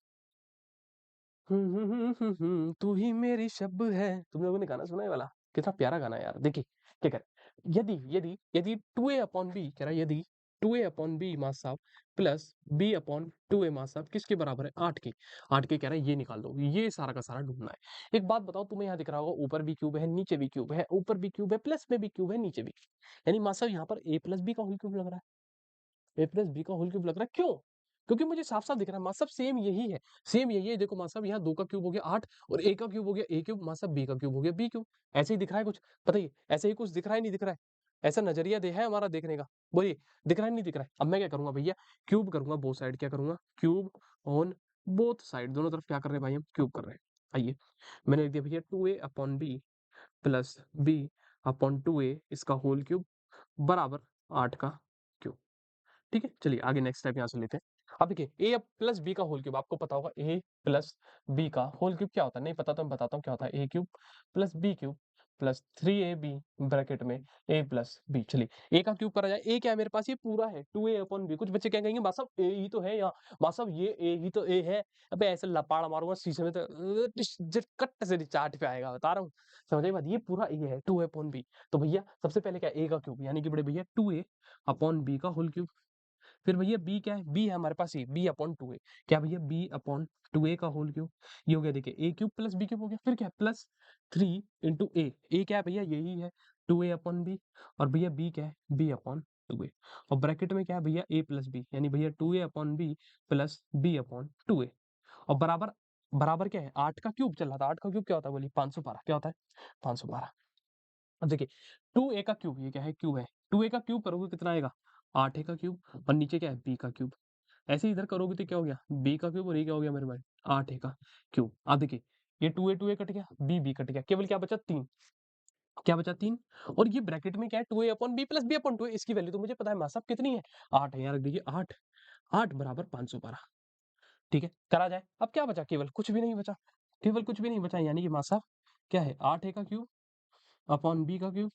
तू ही मेरी शब है, तुम लोगों ने गाना सुना है वाला, कितना प्यारा गाना है यार। देखिए क्या कह रहा है, यदि यदि यदि 2a/b कह रहा है, यदि 2a/b मासाब प्लस b/2a मासाब किसके बराबर है 8 के, 8 के कह रहा है ये निकाल दो, ये सारा का सारा ढूंढना है। एक बात बताओ, तुम्हें यहाँ दिख रहा होगा ऊपर भी क्यूब है नीचे भी क्यूब है, ऊपर भी क्यूब है प्लस में भी क्यूब है नीचे भी, यानी मासाब यहाँ पर a+b का होल क्यूब लग रहा है, a+b का होल क्यूब लग रहा है, क्यों? क्योंकि मुझे साफ-साफ दिख रहा है मासाब सेम यही है, सेम यही है। देखो मासाब यहाँ 2 का क्यूब हो गया 8, और a का क्यूब हो गया a क्यूब, मासाब b का क्यूब हो गया b क्यूब। ऐसे ही दिख रहा है कुछ? बताइए, ऐसे ही कुछ दिख रहा है नहीं दिख रहा है? ऐसा नजरिया दे है हमारा देखने का, बोलिए दिख रहा है नहीं दिख रहा है? अब मैं क्या करूंगा भैया, क्यूब करूंगा बोथ साइड, क्या करूंगा क्यूब ऑन बोथ साइड, दोनों तरफ क्या कर रहे हैं भाई हम क्यूब कर रहे हैं। आइए मैंने लिख दिया भैया 2a/b प्लस b/2a इसका होल क्यूब बराबर 8 का क्यूब। ठीक है, चलिए आगे नेक्स्ट स्टेप यहाँ से लेते हैं। अब देखिए a प्लस b का होल क्यूब, आपको पता होगा a प्लस b का होल क्यूब क्या होता है, नहीं पता तो मैं बताता हूँ क्या होता है, a cube plus b cube plus 3ab bracket में a प्लस b। चलिए a का क्यूब करा जाए, a क्या है मेरे पास, ये पूरा है 2a/b। कुछ बच्चे क्या कहेंगे माँ साहब a ही तो है यहाँ, माँ साहब ये a ही तो a है। अबे ऐसे लपाड़ मारूंगा शीशे में तो कट से चाट पे आएगा, बता रहा हूँ। समझ बात, ये पूरा a है 2a/b। तो भैया सबसे पहले क्या a का क्यूब, यानी कि बड़े भैया 2a/b का होल क्यूब। फिर भैया b क्या है, b है हमारे पास ये b/2a, क्या भैया b/2a का होल क्यूब, ये हो गया देखिए a cube plus b cube हो गया। फिर क्या प्लस 3 इंटू a क्या है भैया यही है 2a/b, और भैया b क्या है b/2a, और ब्रैकेट में क्या है भैया a प्लस b, यानी भैया 2a/b प्लस b/2a, और बराबर बराबर क्या है 8 का क्यूब चल रहा था। 8 का क्यूब क्या होता है बोलिए 512, क्या होता है 512। अब देखिए 2a का क्यूब, ये क्या है क्यूब है, 2a का क्यूब करोगे कितना आएगा 8a का क्यूब, और नीचे क्या है b का क्यूब। ऐसे इधर करोगे तो क्या हो गया b का क्यूब, और ये क्या हो गया मेरे भाई 8a का क्यूब। अब देखिए ये 2a कट गया, b कट गया, केवल क्या बचा 3, क्या बचा 3, और ये ब्रैकेट में क्या है 2a/b प्लस b/2a, इसकी वैल्यू तो मुझे पता है मासा कितनी है 8 है, यहाँ रख दीजिए 8, 8 बराबर 512। ठीक है करा जाए, अब क्या बचा केवल कुछ भी नहीं बचा, केवल कुछ भी नहीं बचा, यानी कि मासा क्या है 8a का क्यूब अपॉन b का क्यूब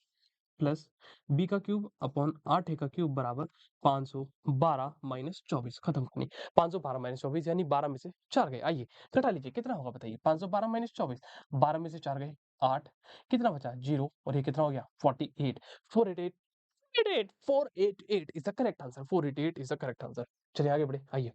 प्लस b का क्यूब अपॉन 8a का क्यूब बराबर 512 माइनस 24, खत्म कहानी। 512 माइनस 24 यानी 12 में से 4 गए। आइए घटा लीजिए कितना होगा बताइए, 512 माइनस 24, 12 में से 4 गए 8, कितना बचा 0, और ये कितना हो गया 48, 488, 488 is the correct answer, 488 is the correct answer. चलिए आगे बढ़े, आइए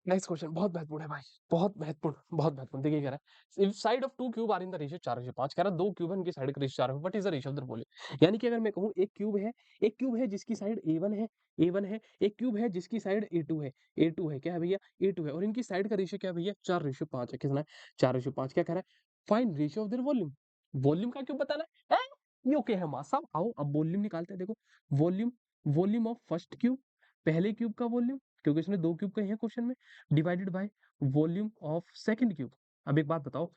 नेक्स्ट क्वेश्चन बहुत महत्वपूर्ण है भाई, बहुत महत्वपूर्ण, बहुत महत्वपूर्ण। देखिए कह रहा है if side of two cube are in the ratio 4:5, कह रहा है दो क्यूब है उनकी साइड का रेशियो 4 है, what is the ratio of the volume. यानी कि अगर मैं कहूं एक क्यूब है, एक क्यूब है जिसकी साइड a1 है, a1 है, एक क्यूब है जिसकी साइड a2 है, a2 है, क्या है भैया a2 है, और इनकी साइड का रेशियो क्या है भैया 4:5 है, कितना है 4:5। क्या कह रहा है find ratio of their volume, volume का क्यों बताना है ये ओके है मां साहब, आओ अब वॉल्यूम निकालते हैं। देखो volume, volume of first cube, पहले क्यूब का वॉल्यूम, क्योंकि इसमें दो क्यूब कहे हैं क्वेश्चन में, divided by volume of second cube. अब एक बात बताओ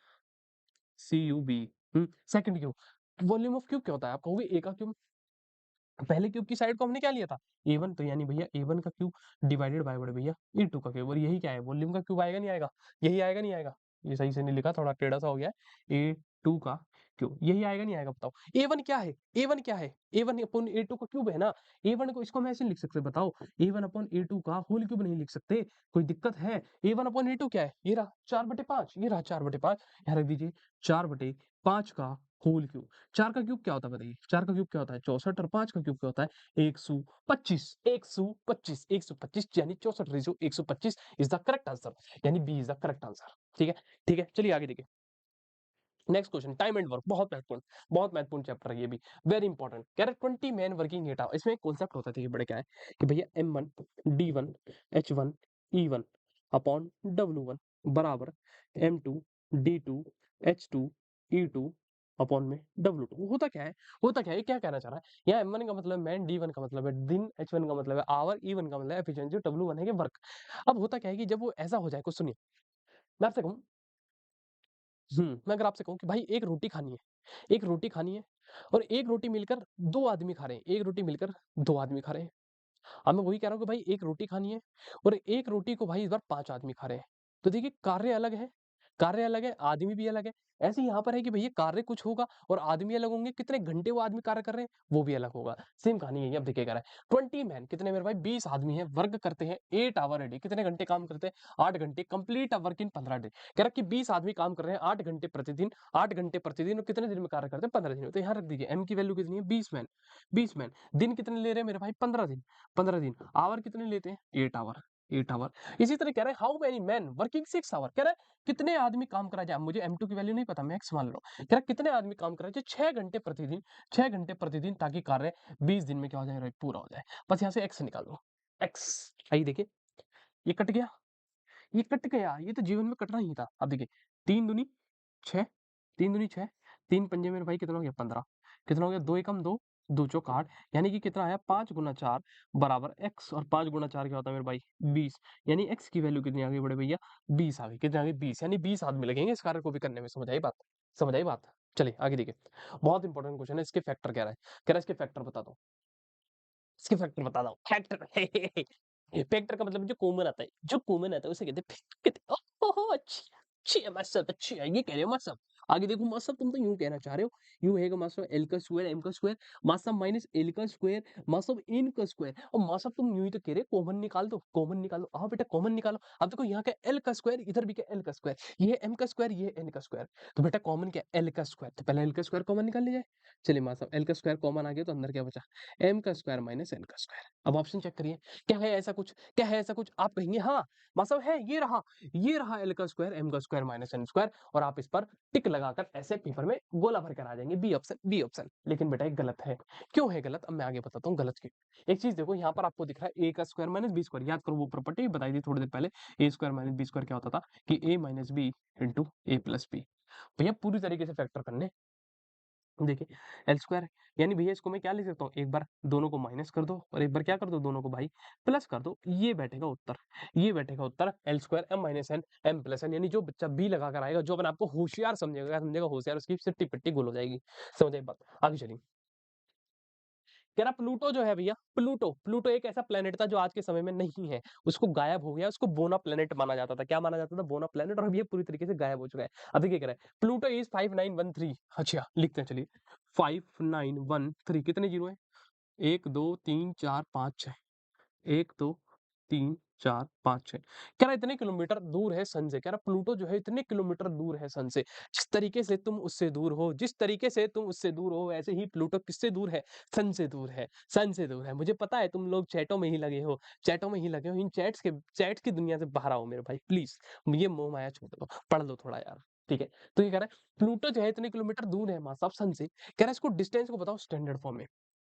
CUB, second cube, volume of cube क्या होता है आप कहोगे ए का क्यूब, पहले क्यूब की साइड को हमने क्या लिया था a1, तो यानी भैया a1 का क्यूब डिवाइडेड बाय बड़े भैया a2 का क्यूब, और यही क्या है वॉल्यूम का क्यूब आएगा नहीं आएगा, यही आएगा नहीं आएगा, ये सही से नहीं लिखा थोड़ा टेढ़ा सा हो गया है, a2 का क्यूब यही आएगा नहीं आएगा बताओ। a1 क्या है, a1 क्या है, a1 अपॉन a2 का क्यूब है ना, a1 को इसको हम ऐसे लिख सकते हैं बताओ, a1 अपॉन a2 का होल क्यूब नहीं लिख सकते, कोई दिक्कत है। a1 अपॉन a2 क्या है, ये रहा 4/5, ये रहा 4/5, यहाँ रख दीजिए 4/5 का होल क्यूब। 4 का क्यूब क्या होता है बताइए, 4 का क्यूब क्या होता है 64, और 5 का क्यूब क्या होता है 125, 125, 125, यानी 64 ratio 125 is the correct answer, यानी B is the correct answer. ठीक है, ठीक है, चलिए आगे देखिए next question, time and work, बहुत महत्वपूर्ण, बहुत महत्वपूर्ण चैप्टर है ये भी, वेरी इंपॉर्टेंट। कह रहे 20 मैन वर्किंग एट आवर, इसमें एक कॉन्सेप्ट होता है बड़े क्या है कि भैया M1 D1 H1 E1 upon W1 बराबर M2 D2 H2 E2 upon में W2 होता क्या है? होता क्या है? ये क्या कहना चाह रहा है? यहाँ M1 का मतलब मैन, D1 का मतलब है दिन, H1 का मतलब है आवर, E1 का मतलब है एफिशिएंसी, W1 है कि वर्क। अब होता क्या है कि जब वो ऐसा हो जाए, कुछ सुनिए, मैं आपसे कहूँ मैं अगर आपसे कहूँ कि भाई एक रोटी खानी है और एक रोटी मिलकर 2 आदमी खा रहे हैं, एक रोटी मिलकर 2 आदमी खा रहे हैं। अब मैं वही कह रहा हूँ कि भाई एक रोटी खानी है और एक रोटी को भाई इस बार 5 आदमी खा रहे हैं। तो देखिए कार्य अलग है, आदमी भी अलग है। ऐसे ही यहाँ पर है कि भैया कार्य कुछ होगा और आदमी अलग होंगे, कितने घंटे वो आदमी कार्य कर रहे हैं, वो भी अलग होगा। सेम कहानी है ये, अब देखिए कह रहा है 20 मैन, कितने मेरे भाई 20 आदमी हैं, वर्क करते हैं 8 आवर अ डे, कितने घंटे काम करते हैं, 8 घंटे, complete a work in 15 day. कह रहा है कि 20 आदमी काम कर रहे हैं 8 घंटे प्रतिदिन, 8 घंटे प्रतिदिन, और कितने दिन में कार्य करते हैं, 15 दिन में। तो यहाँ रख दीजिए m की वैल्यू कितनी है, 20 मैन। दिन कितने ले रहे हैं मेरे भाई, 15 दिन। आवर कितने लेते हैं, 8 आवर। इसी तरह कह रहे हैं how many man working 6 hour, कह रहा है कितने आदमी काम करा जाए, मुझे M2 की वैल्यू नहीं पता, मैं x मान लो, कह रहा है कितने आदमी काम करा जाए 6 घंटे प्रतिदिन, 6 घंटे प्रतिदिन, ताकि कार्य 20 दिन में क्या हो जाए, पूरा हो जाए। बस यहाँ से x निकाल दो, x। आइए देखिए, ये कट गया, ये कट गया, ये तो जीवन में कटना ही था। अब देखिए 3 दूनी 6, 3 दूनी 6, 3 पंजे मेरे भाई कितना हो गया, 15, कितना हो गया, 2 एकम 2, 2 चौक 8, यानी कि कितना आया, 5 गुना 4 बराबर x, और 5 गुना 4 क्या होता है मेरे भाई, 20, यानी x की वैल्यू कितनी आ गई बड़े भैया, 20 आ गई। कितनी आ गई, 20, यानी 20 आदमी लगेंगे इस कार्य को भी करने में। समझ आई बात, समझ आई बात। चलिए आगे देखिए, बहुत इंपॉर्टेंट क्वेश्चन है, इसके फैक्टर कह रहा है, कह रहा है इसके फैक्टर बता दो, इसके फैक्टर बता दो, फैक्टर फैक्टर का मतलब जो कॉमन आता है, जो कॉमन आता है उसे कहते हैं फैक्टर, कहते हैं ओहो अच्छी, अच्छी है मास्टर, अच्छी है, ये कह रहे हो मास्टर। आगे देखो मास्टर, तुम तो यूं कहना चाह रहे हो, यूं है मास्टर एल का स्क्वायर एम का स्क्वायर, मास्टर माइनस एल का स्क्वायर मास्टर इन का स्क्वायर, और मास्टर तुम यूं ही तो कह रहे कॉमन निकाल दो, कॉमन निकालो, हाँ बेटा कॉमन निकालो। अब देखो यहाँ का एल का स्क्वायर, इधर भी क्या एल का स्क्वायर, ये है एम का स्क्वायर, ये है एन का स्क्वायर, तो बेटा कॉमन क्या, एल का स्क्वायर, तो पहले एल का स्क्वायर कॉमन निकाल लिया जाए। चलिए मास्टर एल का स्क्वायर कॉमन आ गया, तो अंदर क्या बचा, एम का स्क्वायर माइनस एन का स्क्वायर। अब ऑप्शन चेक करिए, क्या है ऐसा कुछ, क्या है ऐसा कुछ, आप कहेंगे हाँ मतलब है, ये रहा एल का स्क्वायर एम का स्क्वायर माइनस एन स्क्वायर, और आप इस पर टिक लगाकर ऐसे पेपर में गोला भर कर आ जाएंगे, बी ऑप्शन, बी ऑप्शन। लेकिन बेटा एक गलत है, क्यों है गलत, अब मैं आगे बताता हूँ गलत क्यों। एक चीज देखो, यहाँ पर आपको दिख रहा है ए का स्क्वायर माइनस बी स्क्वायर, याद करो वो प्रॉपर्टी बताई थी थोड़ी देर पहले, ए स्क्वायर माइनस बी स्क्वायर क्या होता था, कि ए माइनस बी इंटू ए प्लस बी। भैया पूरी तरीके से फैक्टर करने, देखिए एल स्क्वायर है, यानी भैया इसको मैं क्या लिख सकता हूँ, एक बार दोनों को माइनस कर दो और एक बार क्या कर दो, दोनों को भाई प्लस कर दो, ये बैठेगा उत्तर, ये बैठेगा उत्तर L square M minus N M plus N. यानी जो बच्चा बी लगा कर आएगा, जो अपने आपको होशियार समझेगा होशियार, उसकी सिट्टी पिट्टी गुल हो जाएगी। समझ आई बात, आगे चलिए। कह रहा प्लूटो जो है भैया, प्लूटो, प्लूटो एक ऐसा प्लेनेट था जो आज के समय में नहीं है, उसको गायब हो गया, उसको बोना प्लेनेट माना जाता था, क्या माना जाता था, बोना प्लेनेट, और अब ये पूरी तरीके से गायब हो चुका है। अभी क्या कह रहा है, प्लूटो इज 5913, अच्छा लिखते हैं चलिए, 5913, कितने जीरो है, 1 2 3 4 5 6, 1 2 3 4 5 6, कह रहा इतने किलोमीटर दूर है सन से, कह रहा प्लूटो जो है इतने किलोमीटर दूर है सन से, जिस तरीके से तुम उससे दूर हो, जिस तरीके से तुम उससे दूर हो, वैसे ही प्लूटो किससे दूर है, सन से दूर है, सन से दूर है। मुझे पता है तुम लोग चैटों में ही लगे हो, चैटों में ही लगे हो, इन चैट्स की दुनिया से बाहर आओ मेरे भाई प्लीज, ये मोह माया छोड़ दो, पढ़ लो थोड़ा यार, ठीक है। तो ये कह रहा है प्लूटो जो है इतने किलोमीटर दूर है माँ साहब सन से, कह रहा है इसको डिस्टेंस को बताओ स्टैंडर्ड फॉर्म में।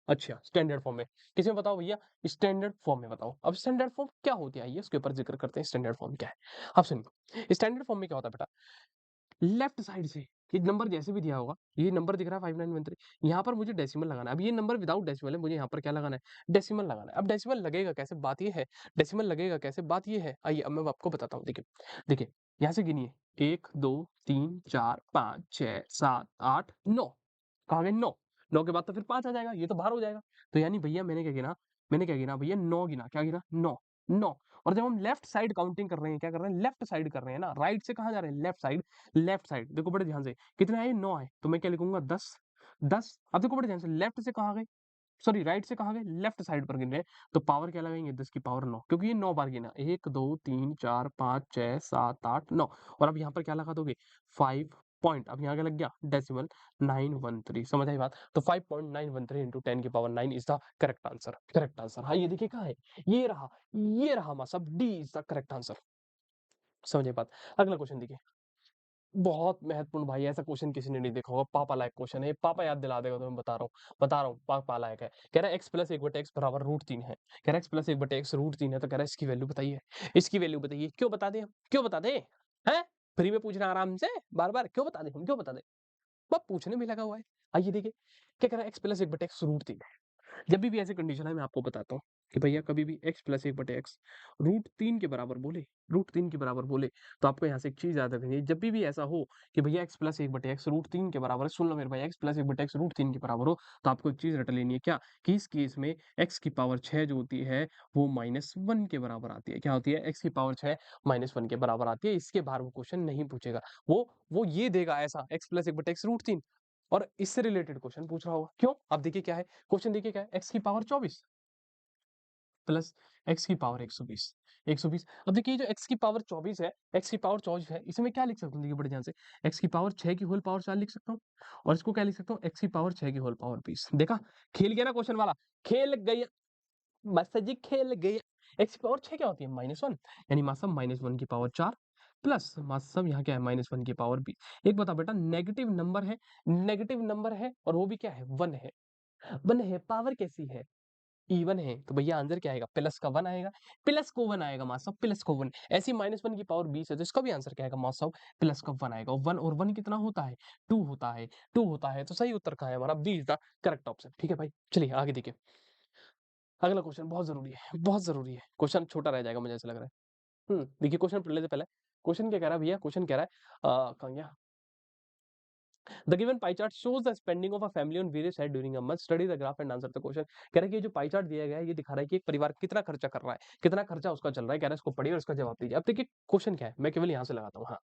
अच्छा स्टैंडर्ड फॉर्म में, किसमें बताओ भैया, स्टैंडर्ड फॉर्म में बताओ। अब स्टैंडर्ड फॉर्म क्या होती है, आइए उसके ऊपर जिक्र करते हैं, स्टैंडर्ड फॉर्म क्या है। अब सुनिए स्टैंडर्ड फॉर्म में क्या होता है बेटा, लेफ्ट साइड से ये नंबर जैसे भी दिया होगा, ये नंबर दिख रहा है 5913, यहाँ पर मुझे डेसिमल लगाना है। अब ये नंबर विदाउट डेसिमल है, मुझे यहाँ पर क्या लगाना है, डेसिमल लगाना है। अब डेसिमल लगेगा कैसे, बात ये है, डेसिमल लगेगा कैसे, बात ये है, आइए अब मैं आपको बताता हूँ। देखिए देखिए यहाँ से गिनिए, 1 2 3 4 5 6 7 8 9, कहाँ गए 9, 9 के बाद तो फिर 5 आ जाएगा, ये तो बाहर हो जाएगा। तो यानी भैया मैंने क्या गिना भैया, 9 गिना, क्या गिना 9, 9। और जब हम लेफ्ट साइड काउंटिंग कर रहे हैं, क्या कर रहे हैं, लेफ्ट साइड कर रहे हैं ना, राइट से कहाँ जा रहे हैं, लेफ्ट साइड, लेफ्ट साइड देखो बड़े ध्यान से, कितने आए 9 आए, तो मैं क्या लिखूंगा 10, 10। अब देखो बड़े ध्यान से, लेफ्ट से कहाँ गए, सॉरी राइट से कहाँ गए, लेफ्ट साइड पर गिन रहे हैं, तो पावर क्या लगाएंगे, 10 की पावर 9, क्योंकि ये 9 बार गिना, 1 2 3 4 5 6 7 8 9। और अब यहाँ पर क्या लगा दोगे, 5 पॉइंट, अब यहाँ क्या लग गया, डेसिमल 913, समझ आई बात। तो 5.913 इंटू 10 की power 9 is the correct answer, correct answer. हाँ ये देखिए कहाँ है, ये रहा मतलब D is the correct answer, समझे बात। अगला क्वेश्चन देखिए, बहुत महत्वपूर्ण भाई, ऐसा क्वेश्चन किसी ने नहीं देखा होगा, पापा लायक क्वेश्चन है, पापा याद दिला देगा, तो मैं बता रहा हूँ पापा लायक है। कह रहा है x प्लस 1/x बराबर √3 है, कह रहा है x प्लस 1/x √3 है, तो कह रहा है इसकी वैल्यू बताइए, इसकी वैल्यू बताइए, क्यों बता दें हम, क्यों बता दें, हैं फ्री में पूछ रहे हैं आराम से, बार बार क्यों बता दें हम, क्यों बता दें। वो पूछने में लगा हुआ है। आइए देखिए, क्या कह रहा है x प्लस 1/x रूट 3। जब भी ऐसी कंडीशन है मैं आपको बताता हूँ कि भैया कभी भी x प्लस 1/x रूट 3 के बराबर बोले, रूट 3 के बराबर बोले, तो आपको यहाँ से एक चीज़ याद रखनी है, जब भी ऐसा हो कि भैया x प्लस 1/x रूट 3 के बराबर है, सुन लो मेरे भाई, x प्लस 1/x रूट 3 के बराबर हो, तो आपको एक चीज़ रट लेनी है क्या, कि इस केस में x की पावर 6 जो होती है वो -1 के बराबर आती है। क्या होती है? x की पावर 6 -1 के बराबर आती है। इसके बाहर वो क्वेश्चन नहीं पूछेगा। वो ये देगा ऐसा x प्लस 1/x रूट 3 और इससे रिलेटेड क्वेश्चन पूछ रहा होगा। क्यों? अब देखिए क्या है, क्वेश्चन देखिए क्या है, x की पावर 24 प्लस x की पावर 120, 120। अब देखिए जो x की पावर 24 है, x की पावर 24 है, इसे मैं क्या लिख सकता हूँ? देखिए बड़े ध्यान से, x की पावर 6 की होल पावर 4 लिख सकता हूँ और इसको क्या लिख सकता हूँ? x की पावर 6 की होल पावर 20। देखा? खेल गया ना क्वेश्चन वाला, खेल गया, मास्टर जी खेल गया। x की पावर 6 क्या होती है? -1 यानी मासम -1 की पावर 4 प्लस मासम यहाँ क्या है? -1 की पावर 20। एक बता बेटा, नेगेटिव नंबर है और वो भी क्या है? 1 है। 1 है, पावर कैसी है? इवन है, तो भैया आंसर क्या आएगा? प्लस का 1 आएगा, प्लस को 1 आएगा मास ऑफ प्लस को 1। ऐसी -1 की पावर 20 है, तो इसका भी आंसर क्या आएगा? मास ऑफ प्लस का 1 आएगा। 1 और 1 कितना होता है? 2 होता है, 2 होता है, तो सही उत्तर कहाँ है हमारा? B is the correct option. ठीक है भाई, चलिए आगे देखिए। अगला क्वेश्चन बहुत जरूरी है, बहुत जरूरी है। क्वेश्चन छोटा रह जाएगा मुझे ऐसा लग रहा है। देखिए क्वेश्चन पढ़ लेते पहले। क्वेश्चन क्या कह रहा है भैया? क्वेश्चन कह रहा है कहाँ गया? The given pie chart shows the spending of a family on various head during a month. Study the graph and answer the question. कह रहा है कि ये जो पाई चार्ट दिया गया है ये दिखा रहा है कि एक परिवार कितना खर्चा कर रहा है, कितना खर्चा उसका चल रहा है। कह रहा है इसको पढ़िए और इसका जवाब दीजिए। अब देखिए क्वेश्चन क्या है, मैं केवल यहाँ से लगाता हूँ। हाँ,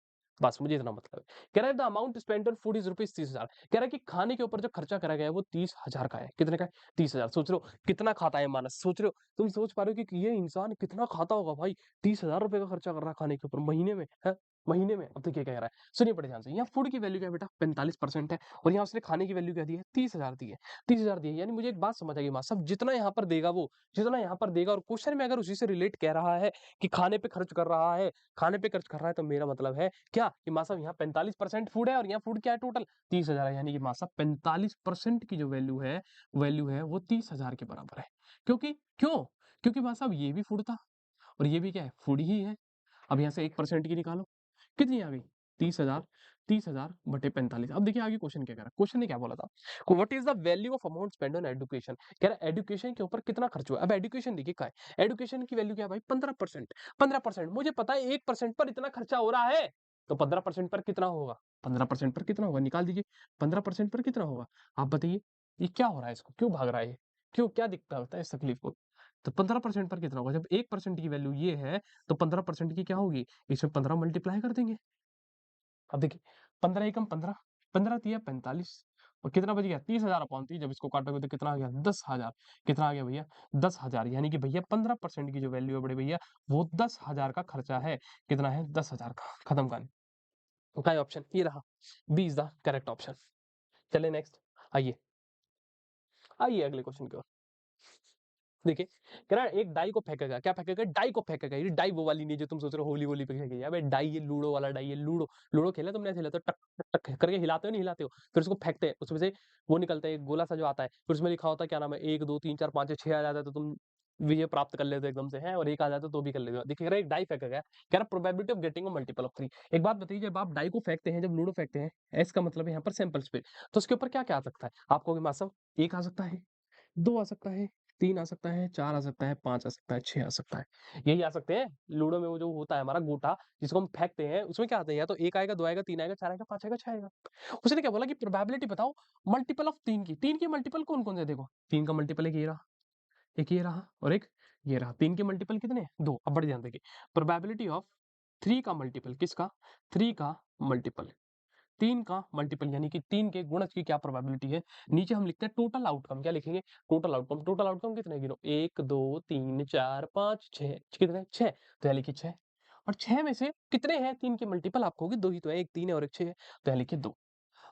बस मुझे इतना मतलब है। कह रहा है the amount spent on food is rupees 30,000। कह रहा है कि खाने के ऊपर जो खर्चा करा गया है वो 30,000 का है। कितने का है? 30,000। सोच रहे हो कितना खाता है मानस? सोच रहे हो, तुम सोच पा रहे हो कि ये इंसान कितना खाता होगा भाई? 30,000 रुपए का खर्चा कर रहा है खाने के ऊपर महीने में है, महीने में। अब देखिए क्या कह रहा है, सुनिए बड़े ध्यान से। यहाँ फूड की वैल्यू क्या है बेटा? 45% है और यहाँ उसने खाने की वैल्यू क्या दी है? 30,000 दी है। 30,000 दी है, यानी मुझे एक बात समझ आ गई माँ साहब, जितना यहाँ पर देगा वो, जितना यहाँ पर देगा और क्वेश्चन में अगर उसी से रिलेट कह रहा है कि खाने पे खर्च कर रहा है, खाने पे खर्च कर रहा है, तो मेरा मतलब है क्या कि माँ साहब यहाँ 45% फूड है और यहाँ फूड क्या है टोटल? 30,000 है, यानी कि माँ साहब 45% की जो वैल्यू है वो 30,000 के बराबर है। क्योंकि क्यों? क्योंकि माँ साहब ये भी फूड था और ये भी क्या है? फूड ही है। अब यहाँ से 1% की निकालो, कितनी आ गई? 30,000, 30,000 बटे 45। अब देखिए आगे क्वेश्चन क्या कह रहा है। क्वेश्चन ने क्या बोला था? What is the value of amount spend on education. कह रहा है एजुकेशन के ऊपर कितना खर्च हुआ। अब एजुकेशन देखिए क्या है, एजुकेशन की वैल्यू क्या है भाई? 15%। 15%, मुझे पता है 1% पर इतना खर्चा हो रहा है, तो 15% पर कितना होगा? 15% पर कितना होगा? निकाल दीजिए। 15% पर कितना होगा? आप बताइए। ये क्या हो रहा है? इसको क्यों भाग रहा है ये? क्यों, क्या दिक्कत होता है इस तकलीफ को? तो 15% पर कितना होगा? जब 1% की वैल्यू ये है, तो 15% की क्या होगी? इसमें 15 मल्टीप्लाई कर देंगे। अब देखिए 15 एकम 15, 15 तिया 45 और कितना बच गया? 30,000 अपॉन 30। जब इसको काटोगे तो कितना आ गया? 10,000। कितना आ गया भैया? 10,000, यानी कि भैया 15% की जो वैल्यू है बड़े भैया वो 10,000 का खर्चा है। कितना है? 10,000 का। खत्म कहानी। क्या है ऑप्शन? ये रहा, B is the correct option. चलिए नेक्स्ट, आइए आइए अगले क्वेश्चन की ओर। देखिए, कह रहा है एक डाई को फेंकेगा। क्या फेंकेगा? डाई को फेंकेगा। ये डाई वो वाली नहीं जो तुम सोच रहे हो होली वोली पे फेंकेगी। अबे डाई ये लूडो वाला डाई है, लूडो। लूडो खेला तुमने? ऐसे हिलाते हो टक टक टक करके, हिलाते हो नहीं हिलाते हो? फिर उसको फेंकते हैं, उसमें से वो निकलता है एक गोला सा जो आता है, फिर उसमें लिखा होता है क्या नाम है, 1 2 3 4 5 6 6 आ जाता है, तो तुम विजय प्राप्त कर लेते हो एकदम से, हैं, और 1 आ जाता है तो भी कर लेते हो। देखिए कह रहा है एक डाई फेंका गया। कह रहा probability of getting a multiple of 3। एक बात बताइए, जब आप डाई को फेंकते हैं, जब लूडो फेंकते हैं, एस का मतलब है यहाँ पर सैंपल स्पेस, तो उसके ऊपर क्या-क्या आ सकता है? आप कहोगे मास्टर 1 आ सकता है, 2 आ सकता है, 3 आ सकता है, 4 आ सकता है, 5 आ सकता है, 6 आ सकता है। यही आ सकते हैं। लूडो में वो जो होता है हमारा गोटा, जिसको हम फेंकते हैं, उसमें क्या आता है? या तो 1 आएगा, 2 आएगा, 3 आएगा, 4 आएगा, 5 आएगा, 6 आएगा। उसने क्या बोला कि प्रोबेबिलिटी बताओ मल्टीपल ऑफ 3 की। 3 के मल्टीपल कौन-कौन से? देखो, 3 का मल्टीपल एक ये रहा, एक ये रहा और एक ये रहा। 3 के मल्टीपल कितने? 2। अब बड़े ध्यान देखिए, प्रोबेबिलिटी ऑफ 3 का मल्टीपल किसका? 3 का मल्टीपल, 3 का मल्टीपल यानी कि 3 के गुणज की क्या प्रोबेबिलिटी है? नीचे हम लिखते हैं टोटल आउटकम। क्या लिखेंगे? Total outcome. टोटल आउटकम कितने गिनो? 1 2 3 4 5 6। कितने? 6। तो यहाँ लिखिए 6। और 6 में से कितने हैं 3 के मल्टीपल? आप कहोगे 2 ही तो है, एक 3 है और एक 6 है। तो यहाँ लिखिए 2।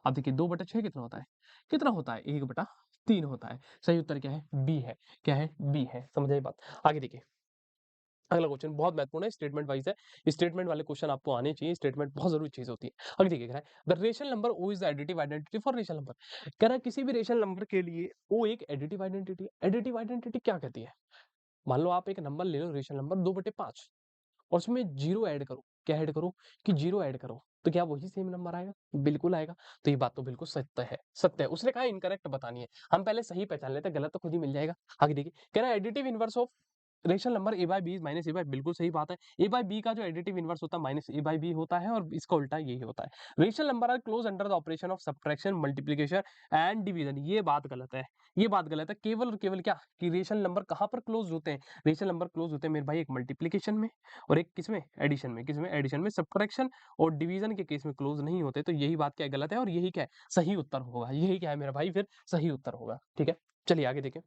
अब देखिए 2/6 कितना होता है? कितना होता है? 1/3 होता है। सही उत्तर क्या है? बी है। क्या है? बी है। समझ आई बात? आगे देखिए। अगला क्वेश्चन बहुत महत्वपूर्ण है, स्टेटमेंट वाइज है। स्टेटमेंट वाले क्वेश्चन आपको आने चाहिए। स्टेटमेंट बहुत जरूरी चीज होती है। अगर देखिए कह रहा है the rational number O is additive identity for rational number. कह रहा है किसी भी रेशनल नंबर के लिए ओ एक एडिटिव आइडेंटिटी है। एडिटिव आइडेंटिटी क्या कहती है? मान लो आप एक नंबर ले लो, रेशनल नंबर 2/5 और उसमें जीरो ऐड करो। क्या ऐड करो? कि जीरो ऐड करो। तो क्या वही सेम नंबर आएगा? बिल्कुल आएगा। तो ये बात तो बिल्कुल सत्य है, सत्य है। उसने कहा इनकरेक्ट बतानी है। हम पहले सही पहचान लेते हैं, गलत तो खुद ही मिल जाएगा। आगे देखिए, कह रहा है additive inverse of rational number a by B minus a by, बिल्कुल सही बात है। a बाय बी का जो एडिटिव इनवर्स होता है माइनस a बाय बी होता है, और इसका उल्टा यही होता है। Rational number are close under the operation of subtraction, multiplication and division. ये बात गलत है, ये बात गलत है। केवल और केवल क्या कि रेशनल नंबर कहाँ पर क्लोज होते हैं? रेशनल नंबर क्लोज होते हैं मेरे भाई एक मल्टीप्लिकेशन में, और एक किसमें? एडिशन में। किसमें? एडिशन में। सब्ट्रैक्शन और डिवीजन के केस में क्लोज नहीं होते। तो यही बात क्या है? गलत है, और यही क्या है? सही उत्तर होगा। यही क्या है मेरा भाई? फिर सही उत्तर होगा। ठीक है, चलिए आगे देखें।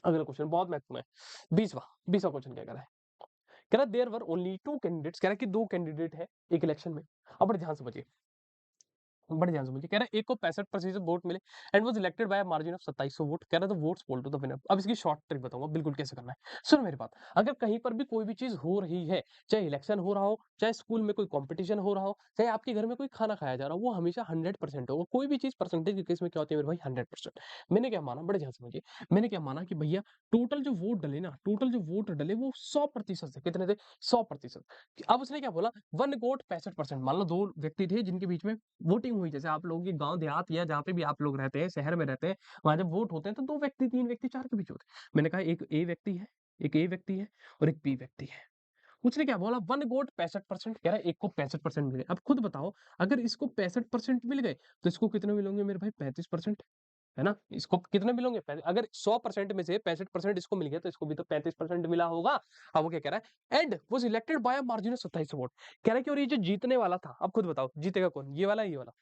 अगला क्वेश्चन बहुत महत्वपूर्ण है, 20वां क्वेश्चन क्या कह रहा है? कह रहा है there were only two candidates, कह रहा है कि दो कैंडिडेट है एक इलेक्शन में। अब बड़े ध्यान से समझिए, बड़े ध्यान से मुझे कह रहा है एक को 65% वोट मिले and was elected by margin of 2700 vote. कह रहा है the votes poll to the winner. अब इसकी शॉर्ट ट्रिक बताऊंगा बिल्कुल कैसे करना है। सुनो मेरी बात, अगर कहीं पर भी कोई भी चीज हो रही है, चाहे इलेक्शन हो रहा हो, चाहे स्कूल में कोई कंपटीशन हो रहा हो, चाहे आपके घर में कोई खाना खाया जा रहा हो, वो हमेशा 100% होगा। कोई भी चीज परसेंटेज के केस में क्या होती है मेरे भाई? 100%। मैंने क्या माना, बड़े ध्यान से मुझे, मैंने क्या माना कि भैया टोटल जो वोट डले ना, टोटल जो वोट डले वो 100% थे। कितने थे? 100%। अब उसने क्या बोला? One vote 65%। मान लो दो व्यक्ति थे जिनके बीच में वोटिंग हुई, जैसे आप लोगों के गांव देहात या जहाँ पे भी आप लोग रहते हैं, शहर में रहते हैं, वहां जब वोट होते हैं तो दो व्यक्ति, तीन व्यक्ति, चार के बीच होते हैं। मैंने कहा एक ए व्यक्ति है, एक ए व्यक्ति है और एक बी व्यक्ति है। उसने क्या बोला? One vote 65%। कह रहा है एक को 65% मिले। अब खुद बताओ, अगर इसको 65% मिल गए तो इसको कितने मिलेंगे मेरे भाई? 35%, है ना? इसको कितने मिलेंगे? अगर 100% में से 65% इसको मिल गया तो इसको भी तो 35% मिला होगा। अब वो क्या कह रहा है? And was elected bye a margin of 27 vote. कह रहा है कि और ये जो जीतने वाला था, अब खुद बताओ जीतेगा कौन? ये वाला, ये वाला?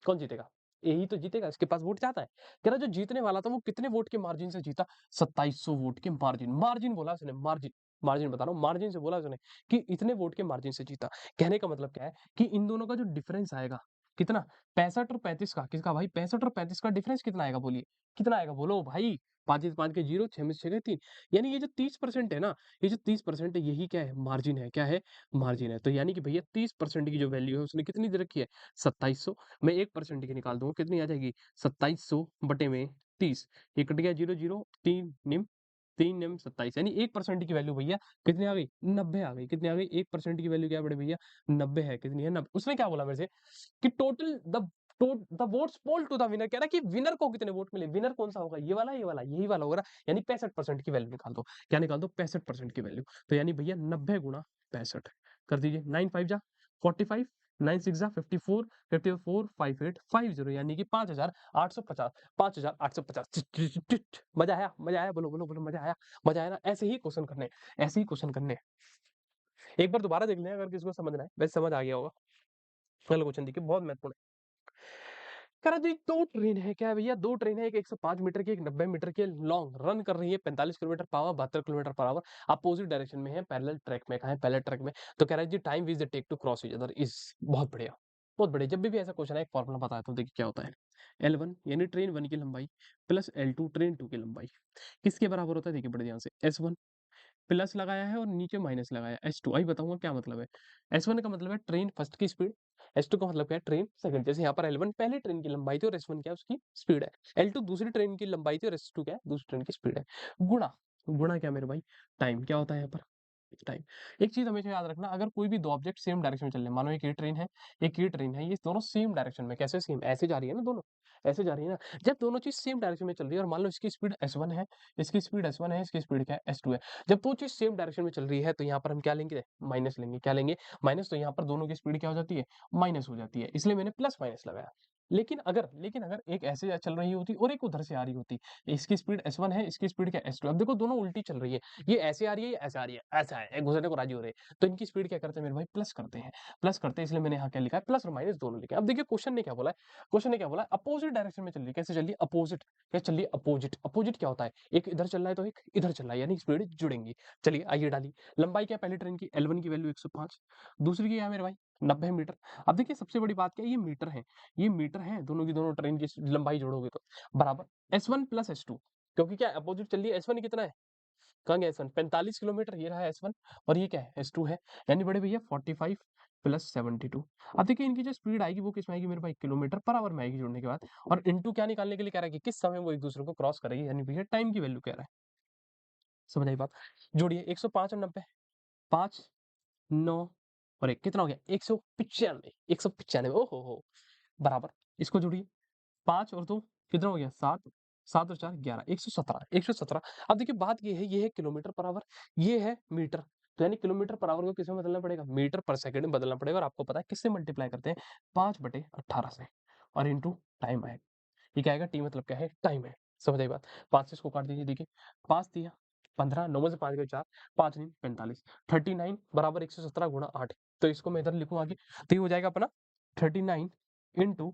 कौन जीतेगा? यही तो जीतेगा, इसके पास वोट ज्यादा है। कह रहा जो जीतने वाला था वो कितने वोट के मार्जिन से जीता? 2700 वोट के मार्जिन। मार्जिन बोला उसने, मार्जिन, मार्जिन बता रहा हूँ, मार्जिन से बोला उसने कि इतने वोट के मार्जिन से जीता। कहने का मतलब क्या है कि इन दोनों का जो डिफरेंस आएगा, कितना? 65 और 35 का। किसका भाई? 65 और 35 का डिफरेंस कितना आएगा? बोलिए कितना आएगा? बोलो भाई। 5 5 के 0, 6 में 6 के 3, यानी ये जो 30% है ना, ये जो 30% है, यही क्या है? मार्जिन है। क्या है? मार्जिन है। तो यानी कि भैया 30% की जो वैल्यू है उसने कितनी दे रखी है? 2700। मैं 1% की निकाल दूंगा, कितनी आ जाएगी? 2700 बटे में 30। ये कट गया 0 0, 3 निम, 3 निम 27, यानी 1% की वैल्यू भैया कितनी आ गई? 90 आ गई। कितनी आ गई? 1% की वैल्यू क्या है बड़े भैया? 90 है। कितनी है? 90। उसने क्या बोला मेरे से कि total the votes poll to the winner. कह रहा है कि विनर को कितने वोट मिले? विनर कौन सा होगा? ये वाला, ये वाला, यही वाला होगा ना। यानी 65% की वैल्यू निकाल दो। क्या निकाल दो? 65% की वैल्यू। तो यानी भैया 90 गुणा 65 कर दीजिए। 9 5 जा 45, 9 6 जा 54, 54 58 50, यानी कि 5850। 5850। मजा आया? मजा आया? बोलो बोलो बोलो, मजा आया? मजा आया ना? ऐसे ही क्वेश्चन करने, ऐसे ही क्वेश्चन करने। एक बार दोबारा देख लें अगर किसी को समझना है, वैसे समझ आ गया होगा। अगला क्वेश्चन देखिए, बहुत महत्वपूर्ण है। कह रहा जी दो ट्रेन है। क्या है भैया? दो ट्रेन है, एक 105 मीटर की, एक 90 मीटर की, लॉन्ग रन कर रही है 45 kilometre per hour, 72 kilometre per hour, opposite direction में है, पैरेलल ट्रैक में। कहा है? पैरेलल ट्रैक में। तो कह रहा है जी time which the take to cross each other is. बहुत बढ़िया, बहुत बढ़िया। जब भी ऐसा क्वेश्चन है एक फॉर्मूला बताया तो देखिए क्या होता है। L1 यानी ट्रेन 1 की लंबाई प्लस L2 ट्रेन 2 की लंबाई किसके बराबर होता है? देखिए बड़े ध्यान से, S1 प्लस लगाया है और नीचे माइनस लगाया है, S2। अभी बताऊंगा क्या मतलब है। S1 का मतलब है ट्रेन फर्स्ट की स्पीड, S2 का मतलब क्या है? Train second. जैसे यहाँ पर L1 पहले ट्रेन की लंबाई थी और S1 क्या है? उसकी स्पीड है। L2 दूसरी ट्रेन की लंबाई थी और S2 क्या है? दूसरी ट्रेन की स्पीड है। गुणा, गुणा क्या मेरे भाई? टाइम। क्या होता है यहाँ पर? टाइम। एक चीज हमेशा याद रखना, अगर कोई भी दो ऑब्जेक्ट सेम डायरेक्शन में चल रहे हैं, मानो एक ये ट्रेन है, एक ये ट्रेन है, ये दोनों सेम डायरेक्शन में, कैसे सेम? ऐसे जा रही है ना दोनों, ऐसे जा रही है ना। जब दोनों चीज सेम डायरेक्शन में चल रही है और मान लो इसकी स्पीड S1 है, इसकी स्पीड S1 है, इसकी स्पीड क्या है? S2 है। जब दो चीज सेम डायरेक्शन में चल रही है तो यहाँ पर हम क्या लेंगे? माइनस लेंगे। क्या लेंगे? माइनस। तो यहाँ पर दोनों की स्पीड क्या हो जाती है? माइनस हो जाती है, इसलिए मैंने प्लस माइनस लगाया। लेकिन अगर एक ऐसे चल रही होती और एक उधर से आ रही होती, इसकी स्पीड S1 है, इसकी स्पीड क्या S2। अब देखो दोनों उल्टी चल रही है, ये ऐसे आ रही है, ये ऐसे आ रही है, ऐसा है, एक दूसरे को राजी हो रहे हैं, तो इनकी स्पीड क्या करते हैं मेरे भाई? प्लस करते हैं। प्लस करते हैं, इसलिए मैंने यहाँ क्या लिखा है? प्लस और माइनस दोनों लिखे। अब देखिए क्वेश्चन ने क्या बोला है? क्वेश्चन ने क्या बोला है? अपोजिट डायरेक्शन में चल रही है। कैसे चल रही है? अपोजिट। क्या चल रही है? अपोजिट। अपोजिट क्या होता है? एक इधर चल रहा है तो एक इधर चल रहा है, यानी स्पीड जुड़ेंगी। चलिए आइए डालिए। लंबाई क्या है पहली ट्रेन की? L1 की वैल्यू 105, दूसरी की क्या है मेरे भाई? 90 मीटर। अब देखिए सबसे बड़ी बात क्या है? ये मीटर है, ये मीटर है, दोनों की दोनों ट्रेन की लंबाई जोड़ोगे तो बराबर S1 प्लस S2। क्योंकि क्या अपोजिट चल रही है। S1 कितना है? कहाँ गया S1? 45 किलोमीटर, ये रहा S1, और ये क्या है? S2 है। यानी बड़े भैया 45 प्लस 72। अब देखिए इनकी जो स्पीड आएगी वो किस में आएगी मेरे भाई? किलोमीटर पर आवर में आएगी जोड़ने के बाद। और इनटू क्या निकालने के लिए कह रहा है कि किस समय वो एक दूसरे को क्रॉस करेगी, यानी भैया टाइम की वैल्यू कह रहा है। समझ आई बात? जोड़िए 105 और 90, 5 9 और एक कितना हो गया 195, 195 ओहो बराबर इसको जोड़िए 5 और 2 कितना हो गया 7, 7 और 4 11, 117, 117। अब देखिए बात ये है किलोमीटर पर आवर, ये है मीटर, तो यानी किलोमीटर पर आवर को किसमें बदलना पड़ेगा, मीटर पर सेकंड में बदलना पड़ेगा। और आपको पता है किससे मल्टीप्लाई करते हैं, 5/18 से और इंटू टाइम आएगा। ये क्या आएगा, टी मतलब क्या है, टाइम है। समझ आई बात। 5 से इसको काट दीजिए, देखिए 5 दिया 15, 9 में से 5 गए 4, 5 नहीं 45, 39 बराबर 117 गुणा 8। तो इसको मैं इधर लिखूं आगे, तो ये हो जाएगा अपना 39 इंटू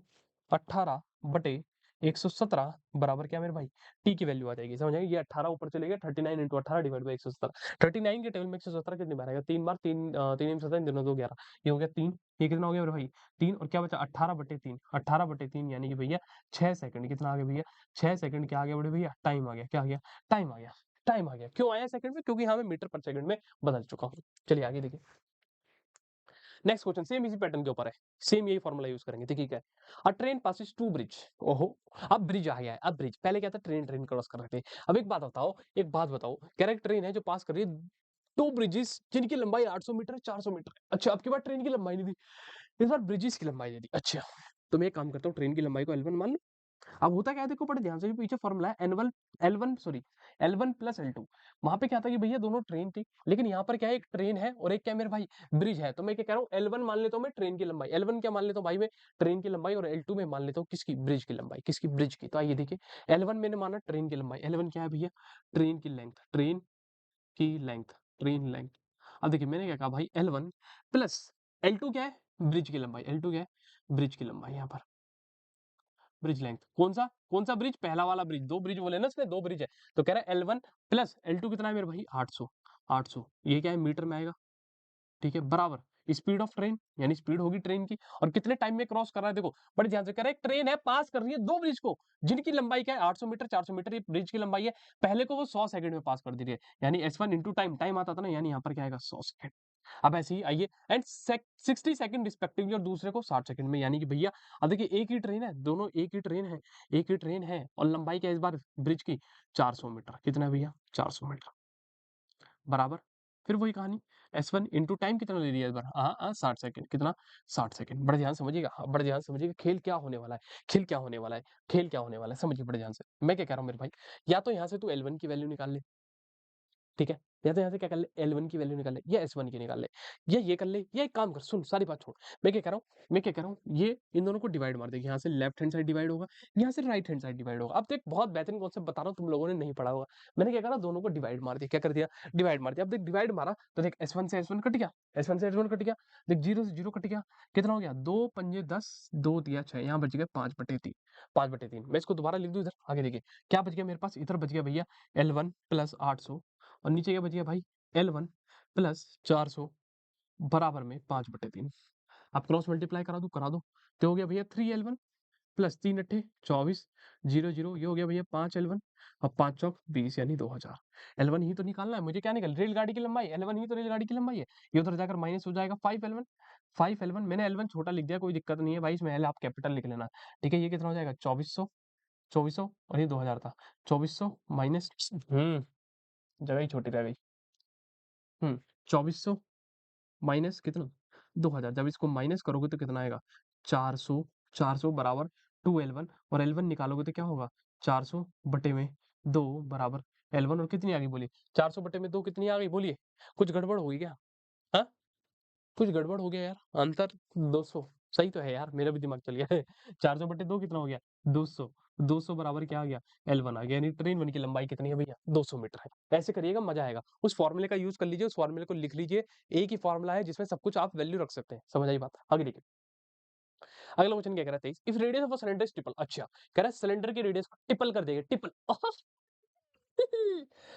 18/117 बराबर क्या मेरे भाई, टी की वैल्यू आ जाएगी। समझ आएगी, ये 18 ऊपर चलेगा, 39 इंटू 18 डिवाइड बाई 117। 39 के टेबल में 117 कितनी बार आएगा, 3 बार, 3 3 17 दोनों 2 11, ये हो गया 3, ये कितना हो गया मेरे भाई 3, और क्या बचा 18/3, 18/3 यानी कि भैया 6 सेकंड। कितना आ गया भैया 6 सेकंड, क्या आ गया बड़े भैया, टाइम आ गया, क्या आ गया, टाइम आ गया, टाइम आ गया। क्यों आया सेकंड में, क्योंकि यहाँ मैं मीटर पर सेकंड में बदल चुका हूँ। चलिए आगे देखिए, नेक्स्ट क्वेश्चन सेम इसी पैटर्न के ऊपर है, सेम यही फॉर्मूला यूज करेंगे। देखिए क्या है, a train passes to bridge, ओहो अब ब्रिज आ गया है, अब ब्रिज, पहले क्या था ट्रेन, ट्रेन क्रॉस कर रहे थे। अब एक बात बताओ, एक बात बताओ, करेक्ट ट्रेन है जो पास कर रही है टू ब्रिजेस जिनकी लंबाई 800 मीटर 400 मीटर। अच्छा अब की बार ट्रेन की लंबाई नहीं दी, इस बार ब्रिजेस की लंबाई दे दी। अच्छा तो मैं एक काम करता हूँ, ट्रेन की लंबाई को L1 मान लो। अब होता क्या है देखो बड़े ध्यान से, पीछे फॉर्मूला है N1 L1 sorry L1 plus L2। वहां पे क्या था कि भैया दोनों ट्रेन थी, लेकिन यहाँ पर क्या है, एक ट्रेन है और एक क्या है मेरे भाई ब्रिज है। तो मैं क्या कह रहा हूँ, L1 मान लेता हूँ मैं ट्रेन की लंबाई, L1 क्या मान लेता हूँ भाई मैं ट्रेन की लंबाई, और L2 में मान लेता हूँ किसकी, ब्रिज की लंबाई, किसकी, ब्रिज की। तो आइए देखिए, L1 मैंने माना ट्रेन की लंबाई, L1 क्या है भैया, ट्रेन की लेंथ, ट्रेन की लेंथ, ट्रेन लेंथ। अब देखिए मैंने क्या कहा भाई L1 प्लस L2 क्या है, ब्रिज की लंबाई, L2 क्या है, ब्रिज की लंबाई। यहाँ पर ब्रिज लेंथ, कौन सा ब्रिज, पहला वाला ब्रिज, दो ब्रिज बोले ना इसने, दो ब्रिज है। तो कह रहा है L1 प्लस L2 कितना है मेरे भाई 800, 800 ये क्या है मीटर में आएगा, ठीक है, बराबर स्पीड ऑफ ट्रेन, यानी स्पीड होगी ट्रेन की, और कितने टाइम में क्रॉस कर रहा है देखो बड़े ध्यान से, कह रहा है एक ट्रेन है पास कर रही है दो ब्रिज को जिनकी लंबाई क्या है 800 मीटर 400 मीटर, ये ब्रिज की लंबाई है। पहले को वो 100 सेकंड में पास कर दी है, यानी S1 इंटू टाइम, टाइम आता था ना, यानी यहाँ पर क्या आएगा 100 सेकंड। अब ऐसे ही आइए, एंड 60 सेकंड रिस्पेक्टिवली, और दूसरे को 60 सेकंड में, यानी कि भैया अब देखिए एक ही ट्रेन है, दोनों एक ही ट्रेन है, एक ही ट्रेन है, और लंबाई क्या है इस बार ब्रिज की 400 मीटर। कितना है भैया 400 मीटर बराबर, फिर वही कहानी S1 इंटू टाइम कितना ले लिया इस बार, हाँ हाँ 60 सेकंड, कितना 60 सेकंड। बड़े ध्यान से समझिएगा, हाँ, बड़े ध्यान से समझिएगा, खेल क्या होने वाला है, खेल क्या होने वाला है, खेल क्या होने वाला है, समझिए बड़े ध्यान से। मैं क्या कह रहा हूँ मेरे भाई, या तो यहाँ से तू L1 की वैल्यू निकाल ले, ठीक है, या तो यहाँ से क्या कर ले L1 की वैल्यू निकाल ले, या S1 की निकाल ले, या ये कर ले, या एक काम कर, सुन सारी बात छोड़। मैं क्या कह रहा हूँ, मैं क्या कह रहा हूँ, ये इन दोनों को डिवाइड मार देगी, यहाँ से लेफ्ट हैंड साइड डिवाइड होगा, यहाँ से राइट हैंड साइड डिवाइड होगा। अब तो एक बहुत बेहतरीन कॉन्सेप्ट बता रहा हूँ, तुम लोगों ने नहीं पढ़ा होगा। मैंने क्या करा, दोनों को डिवाइड मार दिया, क्या कर दिया, डिवाइड मार दिया। अब देख डिवाइड मारा तो देख S1 से S1 कट गया, S1 से S1 कट गया, देख 0 से 0 कट गया, कितना हो गया 2 पंजे 10, 2 दिया 6, यहाँ बच गया 5/3, 5/3। मैं इसको दोबारा लिख दूं इधर, आगे देखिए क्या बच गया मेरे पास, इधर बच गया भैया L1 प्लस 800, और नीचे क्या बच गया भाई L1 प्लस 400 बराबर में 5/3। आप क्रॉस मल्टीप्लाई करा दो, तो हो गया भैया 3L1 प्लस 3 अट्ठे 24, 0 0, ये हो गया भैया 5L1 और 5 चौक 20, यानी 2000। L1 ही तो निकालना है मुझे, क्या निकल रेलगाड़ी की लंबाई, L1 ही तो रेलगाड़ी की लंबाई है। ये उधर जाकर माइनस हो जाएगा 5L1, 5L1 मैंने L1 छोटा लिख दिया, कोई दिक्कत नहीं है भाई, इसमें L आप कैपिटल लिख लेना, ठीक है। ये कितना हो जाएगा 2400, 2400, और ये 2000 था, 2400 माइनस जगह ही छोटी रह गई, 2400 माइनस कितना 2000, जब इसको माइनस करोगे तो कितना आएगा 400, 400 बराबर 2L1, और L1 निकालोगे तो क्या होगा 400 बटे में 2 बराबर L1, और कितनी आ गई बोलिए 400 बटे में 2 कितनी आ गई बोलिए, कुछ गड़बड़ होगी क्या, हाँ कुछ गड़बड़ हो गया यार, आंसर 200 सही तो है यार, मेरा भी दिमाग चल गया है। 400 बटे 2 कितना हो गया 200, 200 बराबर क्या आ गया L1 आ गया, यानी ट्रेन वन की लंबाई कितनी है भैया 200 मीटर है। ऐसे करिएगा मजा आएगा, उस फॉर्मूले का यूज कर लीजिए, उस फॉर्मूले को लिख लीजिए, एक ही फॉर्मूला है जिसमें सब कुछ आप वैल्यू रख सकते हैं। समझ आई बात, आगे देखिए अगला क्वेश्चन क्या कह रहा है 23, if radius of a cylinder is triple. अच्छा कह रहा है सिलेंडर की रेडियस को ट्रिपल कर देगा, ट्रिपल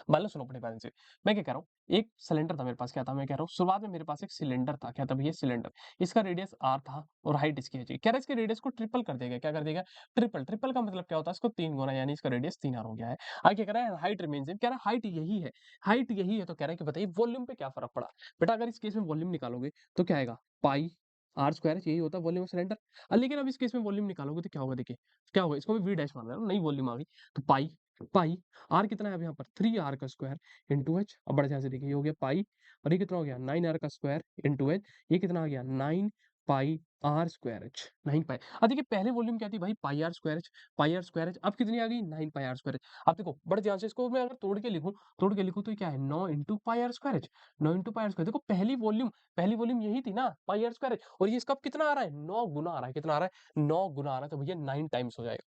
मान लो सुनो बड़े ध्यान से, मैं क्या कह रहा हूँ, एक सिलेंडर था मेरे पास, क्या था मैं कह रहा हूँ, शुरुआत में मेरे पास एक सिलेंडर था, क्या था भैया सिलेंडर, इसका रेडियस r था और हाइट इसकी है जी। कह रहा है इसके रेडियस को ट्रिपल कर देगा, क्या कर देगा ट्रिपल, ट्रिपल का मतलब क्या होता है, इसको 3 गुना, यानी इसका रेडियस 3r हो गया है। आगे क्या कह रहा है हाइट रिमेन्स सेम, कह रहा है हाइट यही है, हाइट यही है, तो कह रहा है कि बताइए वॉल्यूम पे क्या फर्क पड़ा। बेटा अगर इस केस में वॉल्यूम निकालोगे तो क्या आएगा पाई आर स्क्वायर, यही होता है वॉल्यूम ऑफ सिलेंडर। लेकिन अब इस केस में वॉल्यूम निकालोगे तो क्या होगा, देखिए क्या होगा, इसको भी वी डैश मान रहा हूँ, नई वॉल्यूम आ गई, तो पाई पाई आर कितना है अब यहाँ पर 3r का स्क्वायर इंटू एच। अब बड़े ध्यान से देखिए, ये हो गया पाई और ये कितना हो गया 9r का स्क्वायर इंटू एच। ये कितना आ गया 9 pi R square H, 9 pi. अब देखिए पहले वॉल्यूम क्या थी भाई, pi R square H, pi R square H. अब कितनी आ गई 9 पाई आर स्क्वायर एच। अब देखो बड़े ध्यान से इसको मैं अगर तोड़ के लिखूं तो ये क्या है 9 into pi R square H, 9 into pi R square. देखो पहली वॉल्यूम यही थी ना पाई आर स्क्वायर एच, और ये इसका कितना आ रहा है 9 गुना आ रहा है। कितना आ रहा है 9 गुना आ रहा है, तो भैया 9 टाइम्स हो जाएगा।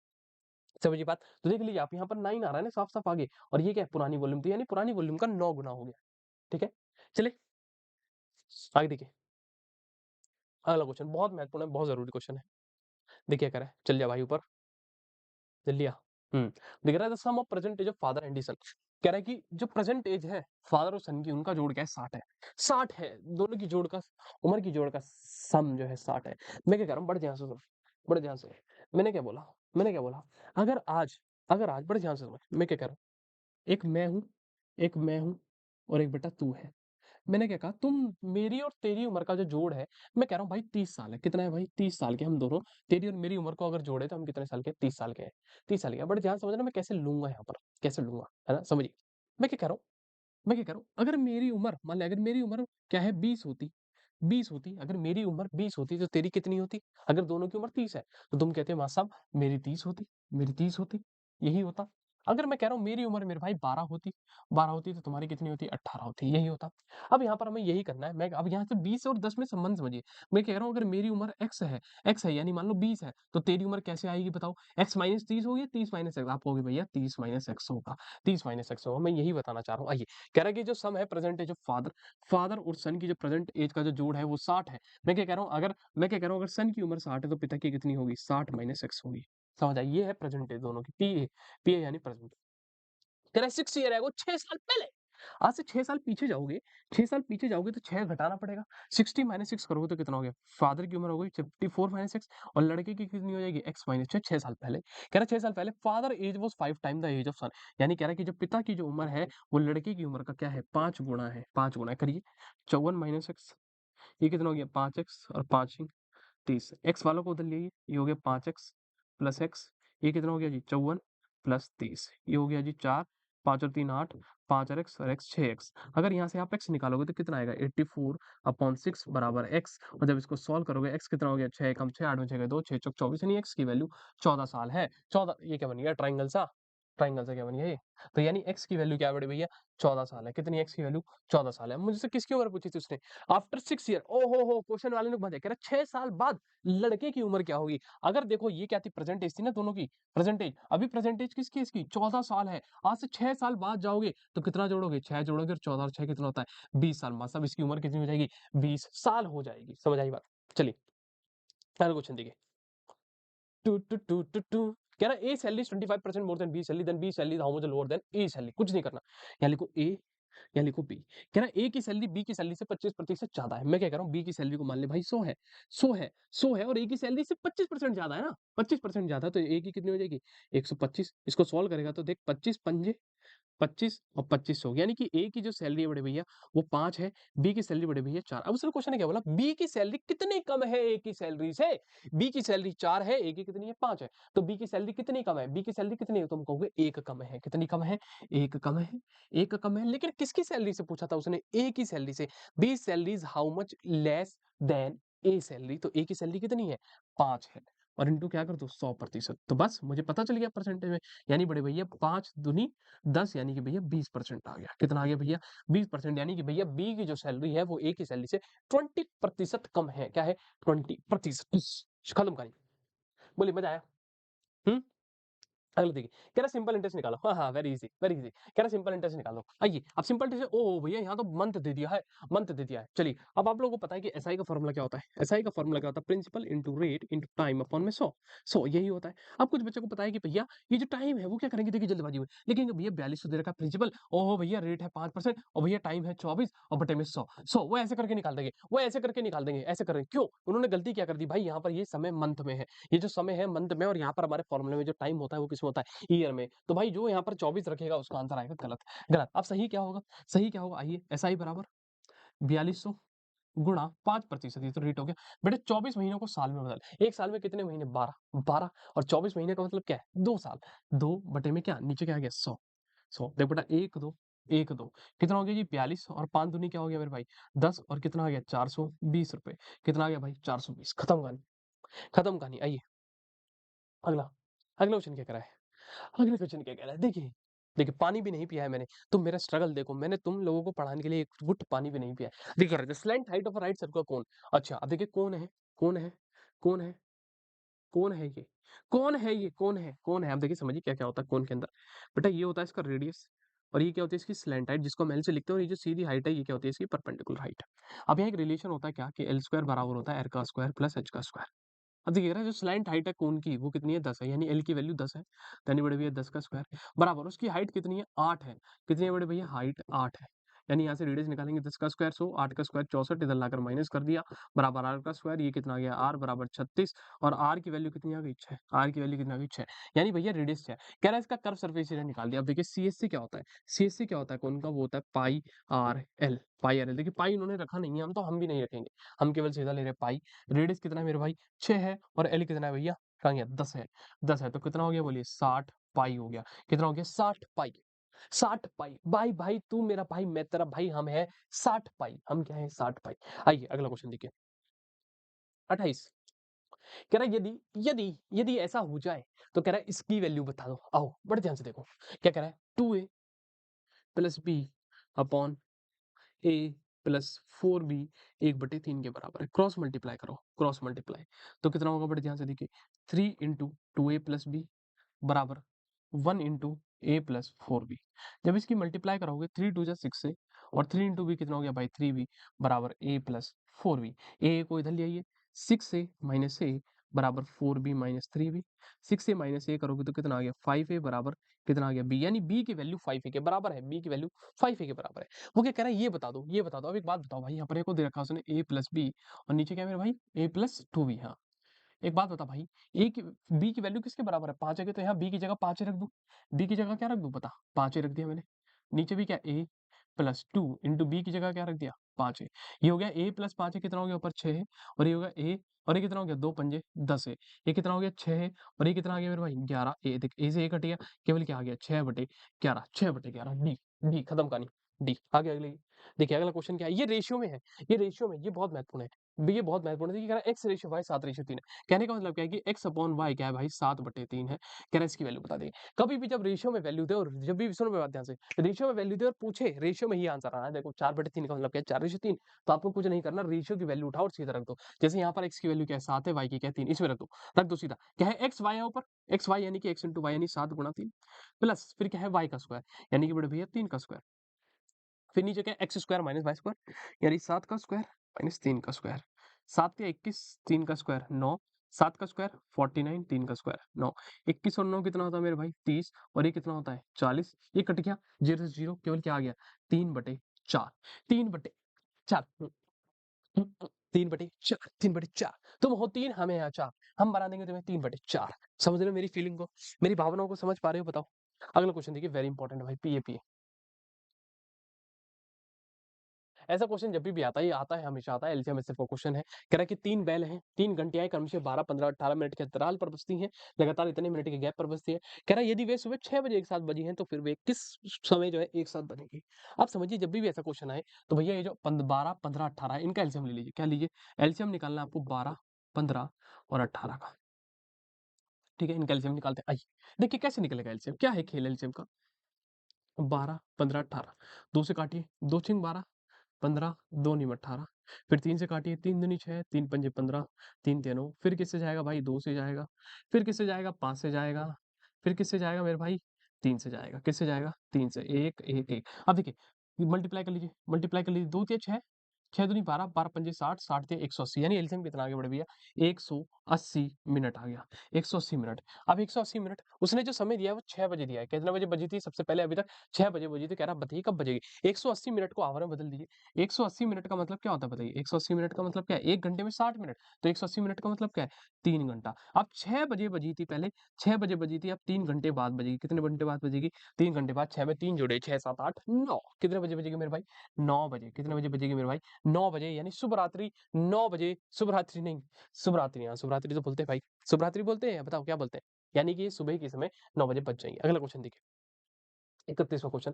समझिए बात। तो देख लीजिए आप यहाँ पर 9 आ रहा है ना साफ साफ आगे, और ये क्या है पुरानी वॉल्यूम थी, यानी पुरानी वॉल्यूम का 9 गुना हो गया। ठीक है, चलिए आगे देखिए। अगला क्वेश्चन बहुत महत्वपूर्ण है, बहुत जरूरी क्वेश्चन है। देखिए क्या है, चल जा भाई ऊपर, जल्दी आ। दिख रहा है the sum of present age of father and son. कह रहा है कि जो प्रेजेंट एज है फादर और सन की, उनका जोड़ क्या है 60 है। 60 है, दोनों की जोड़ का, उम्र की जोड़ का सम जो है 60 है। मैं क्या कह रहा हूँ, बड़े ध्यान से सुनो, बड़े ध्यान से। मैंने क्या बोला, मैंने क्या बोला, अगर आज, अगर आज बड़े ध्यान से समझ मैं क्या कह रहा हूँ। एक मैं हूँ, एक मैं हूँ, और एक बेटा तू है। मैंने क्या कहा, तुम मेरी और तेरी उम्र का जो जोड़ है, मैं कह रहा हूँ भाई 30 साल है। कितना है भाई 30 साल के हम दोनों। तेरी और मेरी उम्र को अगर जोड़े तो हम कितने साल के, 30 साल के हैं। 30 साल के हैं। बड़े ध्यान से समझना मैं कैसे लूंगा यहाँ पर, कैसे लूंगा, है ना, समझिए। मैं क्या कह रहा हूँ, मैं क्या कह रहा हूँ, अगर मेरी उम्र मान लिया, अगर मेरी उम्र क्या है 20 होती, 20 होती, अगर मेरी उम्र 20 होती तो तेरी कितनी होती। अगर दोनों की उम्र 30 है तो तुम कहते हैं मां साहब मेरी 30 होती, मेरी 30 होती, यही होता। अगर मैं कह रहा हूँ मेरी उम्र मेरे भाई 12 होती, 12 होती तो तुम्हारी कितनी होती 18 होती, यही होता। अब यहाँ पर हमें यही करना है। मैं अब यहाँ से 20 और 10 में संबंध समझिए। मैं कह रहा हूँ अगर मेरी उम्र x है, x है यानी मान लो 20 है, तो तेरी उम्र कैसे आएगी बताओ, x माइनस 30 होगी, 30 माइनस एक्स, आप कहोगे भैया 30 माइनस एक्स होगा, 30 माइनस एक्स होगा। मैं यही बताना चाह रहा हूँ। आइए, कह रहा है कि जो सम है present age of father, father और सन की जो प्रेजेंट एज का जो जोड़ है वो 60 है। मैं क्या कह रहा हूँ, अगर मैं क्या कह रहा हूँ, अगर सन की उम्र 60 है तो पिता की कितनी होगी 60 माइनस एक्स होगी। समझ आई, ये है प्रेजेंट एज दोनों की, पी ए यानी प्रेजेंट। कह रहा है 6 ईयर है वो 6 साल पहले। आज से 6 साल पीछे जाओगे, 6 साल पीछे जाओगे तो 6 घटाना पड़ेगा। 60 माइनस 6 करोगे तो कितना हो गया, फादर की उम्र हो गई 54 माइनस 6, और लड़के की कितनी हो जाएगी x माइनस 6, 6 साल पहले। कह रहा है 6 साल पहले father age was 5 time the age of son. यानी कह रहा है कि जो पिता की जो उम्र है वो लड़के की उम्र का क्या है 5 गुना है, 5 गुना है। करिए 54 माइनस x, ये कितना हो गया 5x, और 5 30, एक्स वालों को उधर ले आइए, ये हो गया 5x प्लस एक्स, ये कितना हो गया जी 54 प्लस 30, ये हो गया जी 4, 5 और 3 8, 5 और x 6x। अगर यहाँ से आप x निकालोगे तो कितना आएगा 84 अपॉन 6 बराबर x, और जब इसको सॉल्व करोगे x कितना हो गया 6 कम 6 8 में 6 गए 2, 6 चौक 24, यानी x की वैल्यू 14 साल है। 14, ये क्या बन गया ट्राइंगल सा, ट्राइंगल सा क्या बन गया ये। तो यानी x की वैल्यू क्या बड़ी भैया 14 साल है। कितनी x की वैल्यू 14 साल है। मुझसे किसकी उम्र पूछी थी उसने, आफ्टर 6 ईयर। हो क्वेश्चन वाले ने कह रहा 6 साल बाद लड़के की उम्र क्या होगी। अगर देखो ये क्या थी प्रेजेंट एज थी ना दोनों की, प्रेजेंट एज। अभी प्रेजेंट एज किसकी, इसकी 14 साल है। आज से 6 साल बाद जाओगे तो कितना जोड़ोगे 6 जोड़ोगे, और 14 और 6 कितना होता है 20 साल। मतलब इसकी उम्र कितनी हो जाएगी 20 साल हो जाएगी। समझ आई बात। चलिए अगला क्वेश्चन देखिए। Two two two two two कह रहा है A salary 25% more than B salary, then B salary how much lower than A salary. कुछ नहीं करना, यहाँ लिखो ए, यहाँ लिखो बी। कह रहा है ए की सैलरी बी की सैलरी से 25% ज्यादा है। मैं क्या कह रहा हूँ, बी की सैलरी को मान ले भाई 100 है, 100 है, 100 है, और ए की सैलरी से 25% ज्यादा है ना, 25% ज्यादा है, तो ए की कितनी हो जाएगी 125। इसको सॉल्व करेगा तो देख 25 पंजे 25 और 25 हो गया, यानी कि ए की जो सैलरी है बड़े भैया वो 5 है, बी की सैलरी बड़े भैया 4। अब उसने क्वेश्चन ने क्या बोला, बी की सैलरी कितनी कम है ए की सैलरी से। बी की सैलरी 4 है, ए की कितनी है 5 है, तो बी की सैलरी कितनी कम है, बी की सैलरी कितनी है, तुम कहोगे एक कम है। कितनी कम है, एक कम है, एक कम है। लेकिन किसकी सैलरी से पूछा था उसने, ए की सैलरी से। B salary how much less than A salary, तो ए की सैलरी कितनी है 5 है, और इनटू क्या कर दो 100%। तो बस मुझे पता चल गया परसेंटेज में, यानी बड़े भैया 5 दूनी 10, यानी कि भैया 20% आ गया। कितना आ गया भैया 20%, यानी कि भैया बी की जो सैलरी है वो ए की सैलरी से 20% कम है। क्या है 20%। खत्म कहानी। बोलिए मजा आया। हम्म अगला देखिए, कह रहा सिंपल इंटरेस्ट निकालो। हाँ वेरी इजी, वेरी इजी। कह रहा सिंपल इंटरेस्ट निकालो। आइए अब सिंपल इंटरेस्ट, ओ भैया यहाँ तो मंथ दे दिया है, मंथ दे दिया है। चलिए अब आप लोगों को पता है कि एसआई का फॉर्मूला क्या होता है, एसआई का फॉर्मूला क्या होता है, principal into rate into time upon में 100 यही होता है। अब कुछ बच्चों को पता है कि भैया ये जो टाइम है वो क्या करेंगे, देखिए जल्दबाजी में लिखेंगे भैया 4200 दे रखा प्रिंसिपल, ओहो भैया रेट है 5%, और भैया टाइम है 24, और बटे में 100 वो ऐसे करके निकाल देंगे, वो ऐसे करके निकाल देंगे, ऐसे करेंगे। क्यों, उन्होंने गलती क्या कर दी भाई, यहाँ पर ये समय मंथ में है, ये जो समय है मंथ में, और यहाँ पर हमारे फॉर्मूले में जो टाइम होता है वो किसमें होता है ईयर में। तो भाई जो यहाँ पर 24 रखेगा उसका आंसर आएगा गलत, गलत। अब सही क्या होगा, सही क्या होगा, आइए एसआई बराबर 4200 गुणा 5% ये तो रेट हो गया। बेटा 24 महीनों को साल में बदल, 1 साल में कितने महीने? 12, 12 और 24 महीने का मतलब क्या है? 2 साल। 2 बटे में क्या नीचे क्या आ गया? 100, 100 देख बेटा 1 2 1 2 कितना हो गया जी? 42 और 5 दूनी क्या हो गया मेरे भाई? 10 और कितना आ गया? 420 रुपए। कितना आ गया भाई? 420। खत्म कहानी, खत्म कहानी। आइए अगला, अगला क्वेश्चन क्या कह रहा है? अगला क्वेश्चन क्या कह रहा है? देखिए, देखिए पानी भी नहीं पिया है मैंने, तुम मेरा स्ट्रगल देखो, मैंने तुम लोगों को पढ़ाने के लिए एक घुट पानी भी नहीं पिया है। देखिए the slant height of a right circular cone. अच्छा अब देखिए कौन है? कौन है? कौन है? कौन है ये? कौन है ये? कौन है? कौन है? आप देखिए समझिए क्या-क्या होता है कोन के अंदर। बेटा ये होता है इसका रेडियस और ये क्या होती है इसकी स्लैंट हाइट जिसको हम एल से लिखते हैं और ये जो सीधी हाइट है ये क्या होती है इसकी परपेंडिकुलर हाइट। अब यहाँ एक रिलेशन होता है क्या कि एल स्क्वायर बराबर होता है आर का स्क्वायर प्लस एच का स्क्वायर। अब देखिए जो स्लैंट हाइट है कोन की वो कितनी है? 10 है, यानी एल की वैल्यू 10 है। तो यानी बड़े भैया 10 का स्क्वायर बराबर उसकी हाइट कितनी है? 8 है। कितनी है बड़े भैया? हाइट 8 है। यानी यहाँ से रेडियस निकालेंगे 10 का स्क्वायर 100, 8 का स्क्वायर 64, इधर लाकर माइनस कर दिया बराबर आर का स्क्वायर। ये कितना आ गया? आर बराबर 36 और आर की वैल्यू कितनी आ गई? 6। आर की वैल्यू कितनी आ गई? 6। यानी भैया रेडियस 6 है। कह रहा है इसका कर्व सरफेस एरिया निकाल दिया। अब देखिए सीएससी क्या होता है? सीएससी क्या होता है कौन का? वो होता है पाई आर एल। पाई आर एल देखिए पाई उन्होंने रखा नहीं है, हम भी नहीं रखेंगे। हम केवल सीधा ले रहे हैं पाई। रेडियस कितना है मेरे भाई? 6 है और एल कितना है भैया? कहाँ गया? 10 है। 10 है तो कितना हो गया बोलिए? 60 पाई हो गया। कितना हो गया? 60 पाई। 60 पाई। भाई भाई तू मेरा भाई मैं तेरा भाई, हम है 60 पाई। हम क्या है? 60 पाई। आइए अगला क्वेश्चन देखिए। 28 कह रहा है यदि यदि यदि ऐसा हो जाए तो कह रहा है इसकी वैल्यू बता दो। आओ बड़े ध्यान से देखो क्या कह रहा है? 2a प्लस बी अपॉन ए प्लस 4b 1/3 के बराबर है। क्रॉस मल्टीप्लाई करो, क्रॉस मल्टीप्लाई तो कितना होगा? बड़े ध्यान से देखिए 3 इंटू 2a प्लस बी बराबर 1 इंटू ए प्लस 4b। जब इसकी मल्टीप्लाई करोगे 3 टू जा 6 से और 3 इंटू बी कितना हो गया भाई? 3b बराबर ए प्लस 4b। ए को इधर ले आइए, 6 ए माइनस ए बराबर 4b माइनस 3b। 6 ए माइनस ए करोगे तो कितना आ गया? 5a बराबर कितना आ गया? बी, यानी बी की वैल्यू 5a के बराबर है। बी की वैल्यू 5a के बराबर है। वो क्या कह रहा है? ये बता दो, ये बता दो। अब एक बात बताओ भाई, यहाँ पर एक को दे रखा है उसने a प्लस बी और नीचे क्या है मेरे भाई? a plus 2b। हाँ एक बात बता भाई, ए की बी की वैल्यू किसके बराबर है? 5 है तो यहाँ बी की जगह 5 रख दूं। बी की जगह क्या रख दूं? बता। 5 रख दिया मैंने। नीचे भी क्या? ए प्लस 2 इंटू बी की जगह क्या रख दिया? 5 है। ये हो गया ए प्लस 5 है, कितना हो गया? ऊपर 6 है और ये होगा ए और ये कितना हो गया? 2 पंजे 10 है। ये कितना हो गया? 6 है और ये कितना आ गया मेरे भाई? 11। ए देख ए से ए कट गया, केवल क्या आ गया? 6/11। 6/11 डी। डी खत्म कहानी। डी आगे अगले देखिए अगला क्वेश्चन क्या है? ये रेशियो में है, ये रेशियो में, ये बहुत महत्वपूर्ण है। ये बहुत महत्वपूर्ण है। देखिए कह रहा है एक्स रेशियो वाई 7/3 है। कहने का मतलब क्या है कि x अपॉन वाई क्या है भाई? 7/3 है। कह रहा है इसकी वैल्यू बता दें। कभी भी जब रेशियो में वैल्यू दे और जब भी सुनो मेरी बात ध्यान से, रेशियो में वैल्यू दे और पूछे रेशियो में ही आंसर आना है। देखो 4/3 का मतलब क्या है? 4/3। तो आपको कुछ नहीं करना, रेशियो की वैल्यू उठाओ और सीधा रख दो। जैसे यहाँ पर x की वैल्यू क्या है? 7 है, y की क्या है? 3। इसमें रख दो, रख दो सीधा। क्या है? x y है ऊपर, x y यानी कि x इंटू वाई यानी 7 गुणा 3 प्लस फिर क्या है? y का स्क्वायर यानी कि बड़े भैया 3 का स्क्वायर। फिर नीचे क्या? X square minus Y square यानी 7 का स्क्वायर माइनस 3 का स्क्वायर। 7 या 21, 3 का स्क्वायर 9, 7 का स्क्वायर 49, 3 का स्क्वायर 9। 21 और 9 कितना होता है मेरे भाई? 30 और ये कितना होता है? 40। ये कट गया 0 से 0, केवल क्या आ गया? 3/4। 3/4 3/4 3/4। तुम हो 3, हमें यहाँ 4। हम बना देंगे तुम्हें 3/4। समझ रहे हो मेरी फीलिंग को, मेरी भावनाओं को समझ पा रहे हो? बताओ। अगला क्वेश्चन देखिए, वेरी इंपॉर्टेंट है भाई, पीए। ऐसा क्वेश्चन जब भी आता है, ये आता है, हमेशा आता है। एलसीएम एसएफ का क्वेश्चन है। कह रहा है कि 3 बैल हैं, 3 घंटियाँ क्रमशः 12, 15, 18 मिनट के अंतराल पर बजती हैं, लगातार इतने मिनट के गैप पर बजती है। कह रहा है यदि वे सुबह 6 बजे एक साथ बजी हैं, तो फिर वे किस समय जो है एक साथ बजेंगी? आप समझिए जब भी ऐसा क्वेश्चन आए, तो भैया ये जो 12, 15, 18 इनका एलसीएम ले लीजिए। क्या लीजिए? एलसीएम निकालना है आपको 12, 15 और 18 का। ठीक है, इनका एलसीएम निकालते हैं। आइए देखिए कैसे निकलेगा एलसीएम, क्या है खेल एलसीएम का? 12, 15, 18 2 से काटिए, 2 छींग 12, 15, 2 नीम 18, फिर 3 से काटिए, 3 दूनी 6, 3 पंजे 15, 3 तेनो, फिर किससे जाएगा भाई? 2 से जाएगा, फिर किससे जाएगा? 5 से जाएगा, फिर किससे जाएगा मेरे भाई? 3 से जाएगा। किससे जाएगा? 3 से। 1, 1, 1। अब देखिए मल्टीप्लाई कर लीजिए, 2 तिया 6, 6 दूनी 12, 12 पंजे 60, 60 तिया 180 यानी एलसीएम कितना आ गया बड़े भैया? 180 मिनट आ गया, 180 मिनट। अब 180 मिनट उसने जो समय दिया है वो 6 बजे दिया है। कितने बजे बजी थी सबसे पहले? अभी तक 6 बजे बजी थी। कह रहा बताइए कब बजेगी? 180 मिनट को आवर में बदल दीजिए। 180 मिनट का मतलब क्या होता है बताइए? 180 मिनट का मतलब क्या है? 1 घंटे में 60 मिनट, तो 180 मिनट का मतलब क्या है? 3 घंटा। अब 6 बजे बजी थी पहले, 6 बजे बजी थी, अब 3 घंटे बाद बजेगी। कितने घंटे बाद बजेगी? 3 घंटे बाद। 6 में 3 जोड़े, 6, 7, 8, 9। कितने बजे बजेगी मेरे भाई? 9 बजे। कितने बजे बजेगी मेरे भाई? 9 बजे यानी शुभ रात्रि 9 बजे, शुभ रात्रि नहीं, शुभ रात्रि, हाँ, शुभ रात्रि तो बोलते हैं भाई, शुभ रात्रि बोलते हैं, बताओ क्या बोलते हैं? यानी कि ये सुबह के समय 9 बजे बज जाएँगे। अगला क्वेश्चन देखिए, 31वां क्वेश्चन,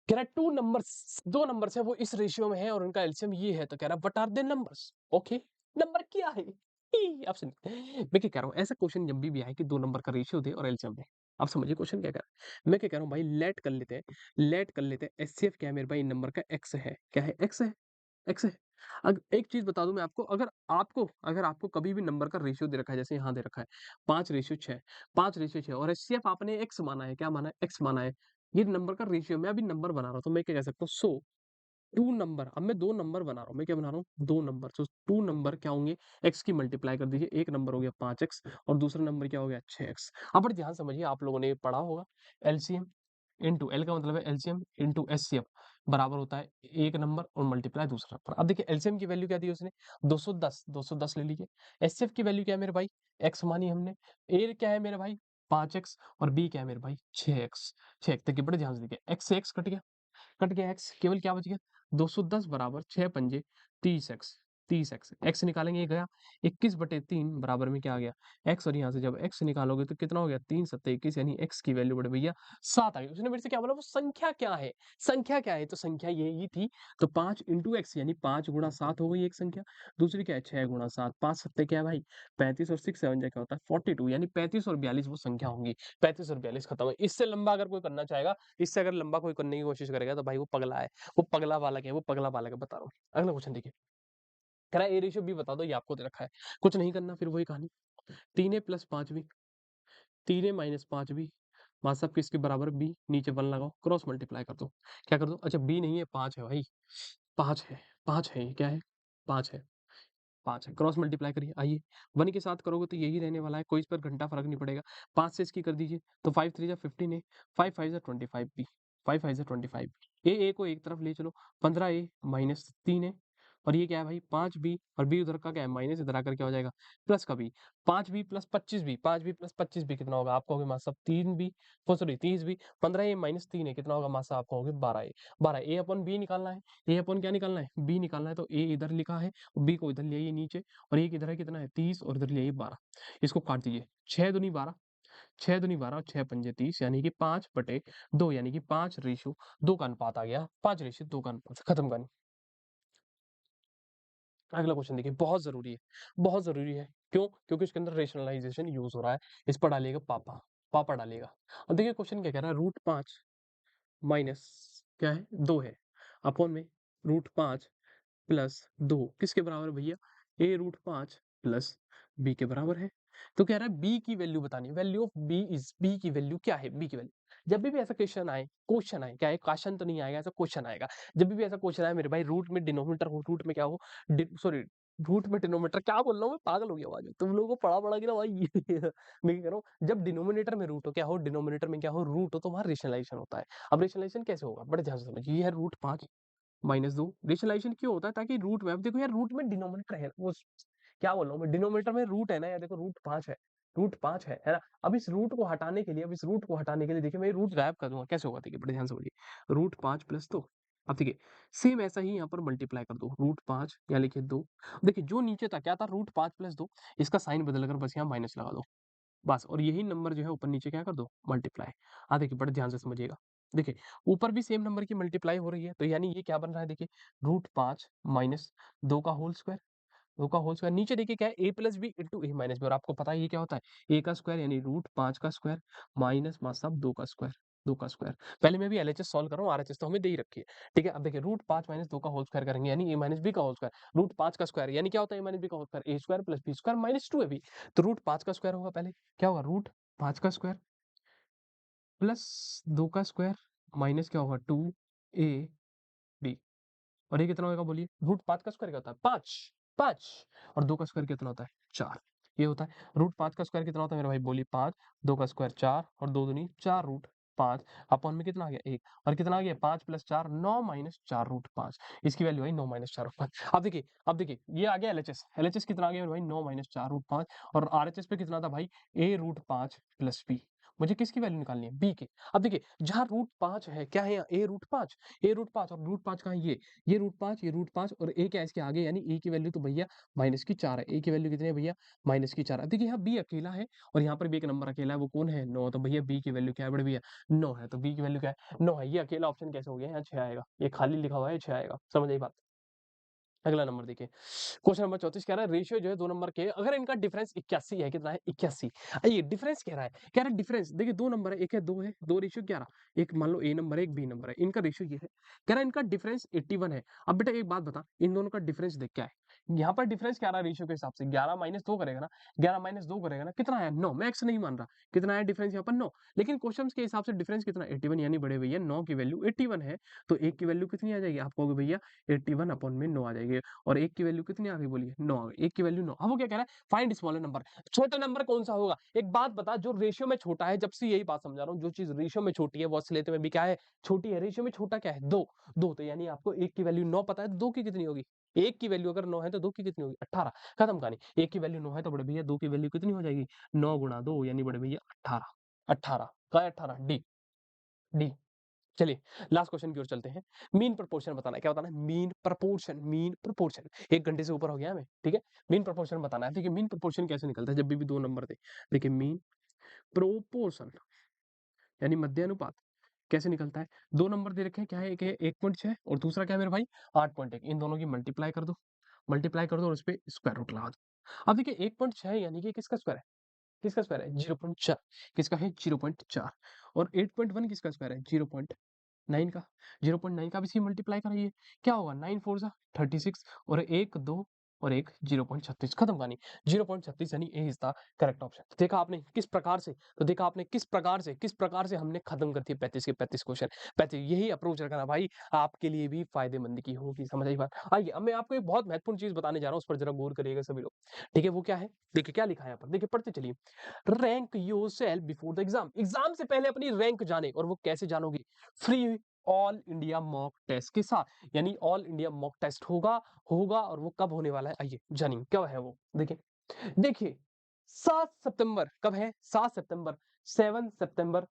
कह रहा है 2 नंबर्स 2 नंबर्स है वो इस रेशियो में है और उनका एलसीएम ये है, तो कह रहा है what are the numbers? Okay, number क्या है? ऑप्शन मैं क्या कह रहा हूँ, ऐसा क्वेश्चन जब भी आए कि 2 नंबर का रेशियो दे और एलसीएम दे। आप समझिए क्वेश्चन क्या कह रहा है? मैं क्या कह रहा हूँ भाई, लेट कर लेते हैं, एचसीएफ क्या है मेरे भाई, इन नंबर का एक्स है। क्या है? एक्स है, एक्स है। अग एक चीज़ बता दूँ मैं आपको, अगर आपको कभी भी नंबर का रेशियो दे रखा है, जैसे यहाँ दे रखा है 5:6, 5:6 और एचसीएफ आपने एक्स माना है, क्या माना है? एक्स माना है। ये नंबर का रेशियो, मैं अभी नंबर बना रहा हूँ, तो मैं क्या कह सकता हूँ, सो 2 नंबर, अब मैं 2 नंबर बना रहा हूँ, मैं क्या बना रहा हूँ? 2 नंबर, तो 2 नंबर क्या होंगे? एक्स की मल्टीप्लाई कर दीजिए, एक नंबर हो गया 5x और दूसरा नंबर क्या हो गया? 6x। अब बड़े ध्यान से समझिए, आप लोगों ने ये पढ़ा होगा, एलसीएम इनटू एल का मतलब है एलसीएम इनटू एचसीएफ बराबर होता है एक नंबर और मल्टीप्लाई दूसरा नंबर। अब देखिए एलसीएम की वैल्यू क्या दी उसने? 210 ले लीजिए। एचसीएफ की वैल्यू क्या है मेरे भाई? एक्स मानी हमने। ए क्या है मेरे भाई? 5x और बी क्या है मेरे भाई? 6x। 6x देखिए, बड़े ध्यान से देखिए, एक्स से एक्स कट गया एक्स, केवल क्या बच गया? 210 बराबर 6 पंजे 30x, 30x, एक्स निकालेंगे, ये गया 21/3 बराबर में क्या आ गया? एक्स, और यहाँ से जब एक्स निकालोगे तो कितना हो गया? 3 सत्ते 21, यानी एक्स की वैल्यू बड़े भैया 7 आ गई। उसने मेरे से क्या बोला, वो संख्या क्या है? संख्या क्या है? तो संख्या यही थी, तो 5 इंटू एक्स यानी 5 गुणा 7 हो गई एक संख्या। दूसरी क्या है? 6 गुणा 7, 5 सत्ते क्या है भाई? 35 और 6 7 क्या होता है? 42, यानी 35 और 42 वो संख्या होंगी। 35 और 42 खत्म है। इससे लंबा अगर कोई करना चाहेगा, इससे अगर लंबा कोई करने की कोशिश करेगा तो भाई वो पगला है, वो पगला बालक है, वो पगला बालक है, बता रहा हूँ। अगला क्वेश्चन देखिए, कह रहा है ए रेशियो बी बता दो, ये आपको दे रखा है, कुछ नहीं करना, फिर वही कहानी, 3a plus 5b, 3a minus 5b, माँ साहब किसके बराबर? b, नीचे 1 लगाओ, क्रॉस मल्टीप्लाई कर दो, क्या कर दो? अच्छा b नहीं है, 5 है भाई, 5 है, 5 है, ये क्या है? 5 है, 5 है, क्रॉस मल्टीप्लाई करिए, आइए 1 के साथ करोगे तो यही रहने वाला है, कोई इस पर घंटा फर्क नहीं पड़ेगा। 5 से इसकी कर दीजिए, तो 5 3 जा 15 है, 5 5 जा 25 बी, 5 5 जा 25, ए को एक तरफ ले चलो, 15a माइनस 3 है, और ये क्या है भाई? 5b, और b उधर का क्या है? माइनस, इधर आकर क्या हो जाएगा? प्लस का b, 5b plus 25b, 5b plus 25b कितना होगा? आपका होगा मासा 3b, sorry 30b, 15a minus 3 है, कितना होगा मासा? आपका होगा 12a, 12 a अपन b निकालना है, ए अपन क्या निकालना है? b निकालना है, तो a इधर लिखा है, बी को इधर ले आइए नीचे, और ये किधर है? कितना है? 30, और इधर ले आइए 12, इसको काट दीजिए, 6 दूनी 12, 6 दूनी 12 और 6 पंजे 30, यानी कि 5/2, यानी कि 5:2 का अनुपात आ गया, 5:2 का अनुपात, खत्म कहानी। अगला क्वेश्चन देखिए, बहुत जरूरी है, बहुत जरूरी है, क्यों? क्योंकि इसके अंदर रेशनलाइजेशन यूज हो रहा है, इस पर डालिएगा पापा, पापा डालिएगा। और देखिए क्वेश्चन क्या कह रहा है, √5 माइनस क्या है? 2 है, अपॉन में √5 प्लस 2 किसके बराबर है भैया? a√5 प्लस b के बराबर है। तो कह रहा है b की वैल्यू बतानी है, value of b is, b की वैल्यू क्या है? b की वैल्यू, जब भी ऐसा क्वेश्चन आए, क्या है? क्वेश्चन तो नहीं आएगा, ऐसा क्वेश्चन आएगा, जब भी ऐसा क्वेश्चन आए मेरे भाई, रूट में डिनोमिनेटर हो, रूट में क्या हो, सॉरी, रूट में डिनोमिनेटर, क्या बोल रहा हूँ मैं, पागल हो गया आवाज में, तुम लोगों को पढ़ा के ना भाई मैं क्या कह रहा हूँ, जब डिनोमिनेटर में रूट हो, क्या हो? डिनोमिनेटर में क्या हो? रूट हो, तो वहां रेशनलाइजेशन होता है। अब रेशनलाइजेशन कैसे होगा? बड़े ध्यान से समझिए, ये है √5 माइनस 2, रेशनलाइजेशन क्यों होता है? ताकि रूट में, अब देखो यार, रूट में डिनोमिनेटर है, वो क्या बोल रहा हूँ मैं, डिनोमिनेटर में रूट है ना यार, देखो √5 है, √5 है ना? अब इस रूट को हटाने के लिए, देखिए मैं रूट गायब कर दूंगा, कैसे होगा? देखिए बड़े ध्यान से समझिए, √5 प्लस 2, अब देखिए सेम ऐसा ही यहाँ पर मल्टीप्लाई कर दो, √5 यहाँ लिखिए 2, देखिए जो नीचे था क्या था? √5 प्लस 2, इसका साइन बदल कर बस यहाँ माइनस लगा दो, बस, और यही नंबर जो है ऊपर नीचे क्या कर दो? मल्टीप्लाई। देखिए बड़े ध्यान से समझिएगा, देखिए ऊपर भी सेम नंबर की मल्टीप्लाई हो रही है, तो यानी ये क्या बन रहा है? देखिए √5 माइनस 2 का होल स्क्वायर, 2 का होल स्क्वायर, नीचे देखिए क्या है? a plus B into a minus B, और आपको पता है ये क्या होता है? a का स्क्वायर यानी √5 का स्क्वायर माइनस माँ साहब 2 का स्क्वायर, 2 का स्क्वायर। पहले मैं भी एलएचएस सॉल्व कर रहा हूँ, आरएचएस तो हमें दे ही रखी है, ठीक है? अब देखिए √5 माइनस 2 का होल स्क्वायर करेंगे, यानी a माइनस बी का होल स्क्वायर, √5 का स्क्वायर यानी क्या होता है? a माइनस बी का whole square, a square plus B square minus 2 है भी, तो √5 का स्क्वायर होगा पहले, क्या होगा? √5 का स्क्वायर प्लस 2 का स्क्वायर माइनस क्या होगा? 2a बी, और ये कितना होगा बोलिए? √5 का स्क्वायर क्या होता है? 5, 5, और 2 का स्क्वायर कितना होता है? 4, ये होता है। √5 का स्क्वायर कितना होता है मेरे भाई? बोलिए 5, 2 का स्क्वायर 4, और 2 दूनी 4 √5, अपॉन में कितना आ गया? 1, और कितना आ गया? 5 प्लस 4 9 माइनस 4 √5, इसकी वैल्यू आई 9 माइनस 4 √5। अब देखिए ये आ गया एलएचएस, कितना आ गया मेरे भाई? 9 माइनस 4 √5, और आरएचएस पे कितना था भाई? a √5 प्लस b, मुझे किसकी वैल्यू निकालनी है? बी की। अब देखिए जहाँ रूट 5 है, क्या है यहाँ? ए रूट 5, ए रूट 5 और रूट 5 कहाँ है? ये रूट 5, ये रूट 5 और ए क्या है इसके आगे, यानी ए की वैल्यू तो भैया माइनस की 4 है। ए की वैल्यू कितनी है भैया? माइनस की 4। अब देखिए यहाँ बी अकेला है और यहाँ पर भी एक नंबर अकेला है, वो कौन है? 9। तो भैया बी की वैल्यू क्या है बड़े भैया? 9 है। तो बी की वैल्यू क्या है? 9 है। ये अकेला ऑप्शन कैसे हो गया? यहाँ 6 आएगा। ये खाली लिखा हुआ है, 6 आएगा। समझ आई बात? अगला नंबर देखिए, क्वेश्चन नंबर 34 कह रहा है रेशियो जो है 2 नंबर के, अगर इनका डिफरेंस 81 है, कितना है? 81। ये डिफरेंस कह रहा है, कह रहा है डिफरेंस देखिए 2 नंबर है, एक है 2 है, 2 रेशियो 11, एक मान लो ए नंबर है, एक बी नंबर है, इनका रेशियो ये है, कह रहा है इनका डिफरेंस 81 है। अब बेटा एक बात बता, इन दोनों का डिफरेंस देख क्या है? यहाँ पर डिफरेंस क्या रहा है रेशियो के हिसाब से? 11 माइनस 2 करेगा ना, 11 माइनस 2 करेगा ना, कितना है? 9। मैं एक्स नहीं मान रहा, कितना है डिफरेंस यहाँ पर? 9। लेकिन क्वेश्चन के हिसाब से डिफरेंस कितना? 81, यानी बड़े भैया 9 की वैल्यू 81 है, तो एक की वैल्यू कितनी आ जाएगी? आप कहोगे भैया 81 अपॉन में 9 आ जाएगी। और एक की वैल्यू कितनी आ गई बोलिए? 9 आ गई। एक की वैल्यू 9। अब वो क्या कह रहा है? Find smaller number. छोटा नंबर कौन सा होगा? एक बात बता, जो रेशियो में छोटा है, जब से यही बात समझा रहा हूँ, जो चीज रेशियो में छोटी है वो असलियत में भी क्या है? छोटी है। रेशियो में छोटा क्या है? 2। 2 तो यानी आपको एक की वैल्यू 9 पता है, 2 की कितनी होगी? एक की वैल्यू अगर 9 है तो 2 की कितनी होगी? 18। खत्म कहानी। एक की वैल्यू 9 है तो बड़े भैया 2 की वैल्यू कितनी हो जाएगी? 9 गुणा 2 यानी बड़े भैया 18। 18 का 18 डी। डी। चलिए लास्ट क्वेश्चन की ओर चलते हैं। मीन प्रोपोर्शन बताना है। क्या बताना है? Mean proportion. Mean proportion. 1 घंटे से ऊपर हो गया हमें, ठीक है? मीन प्रोपोर्शन बताना है। देखिए मीन प्रोपोर्शन कैसे निकलता है जब भी 2 नंबर थे। देखिए मीन प्रोपोर्शन यानी मध्यानुपात कैसे निकलता है? 2 नंबर दे रखे हैं, क्या है? एक है 1.6 और दूसरा क्या है मेरे भाई? 8.1। इन दोनों की मल्टीप्लाई कर दो, मल्टीप्लाई कर दो और उसपे स्क्वायर रूट लगा दो। अब देखिए 1.6 यानी कि किसका स्क्वायर है? किसका स्क्वायर है? 0.4। किसका है? 0.4। और 8.1 किसका स्क्वायर है? 0.9 का। 0.9 का भी इसी मल्टीप्लाई कराइए, क्या होगा? 9 4 जा 36 और 1 2 और 1 0.36। खत्म कहानी। 0.36 यानी ए इज द करेक्ट ऑप्शन। देखा आपने किस प्रकार से, तो देखा आपने किस प्रकार से हमने खत्म कर दिए 35 के 35 क्वेश्चन। 35 यही अप्रोच रखना भाई, आपके लिए भी फायदेमंद की होगी। समझ आई बात? आइए अब मैं आपको एक बहुत महत्वपूर्ण चीज बताने जा रहा हूँ, उस पर जरा गौर करिएगा सभी लोग। ठीक है, वो क्या है? देखिए क्या लिखा है यहाँ पर, देखिए पढ़ते चलिए। Rank yourself before the exam. Exam से पहले अपनी रैंक जाने, और वो कैसे जानोगी? Free all India mock test के साथ। यानी ऑल इंडिया मॉक टेस्ट होगा, होगा और वो कब होने वाला है? आइए जानिए कब है वो। देखिए, देखिए 7 सितंबर कब है? 7 सितंबर, 7 सितंबर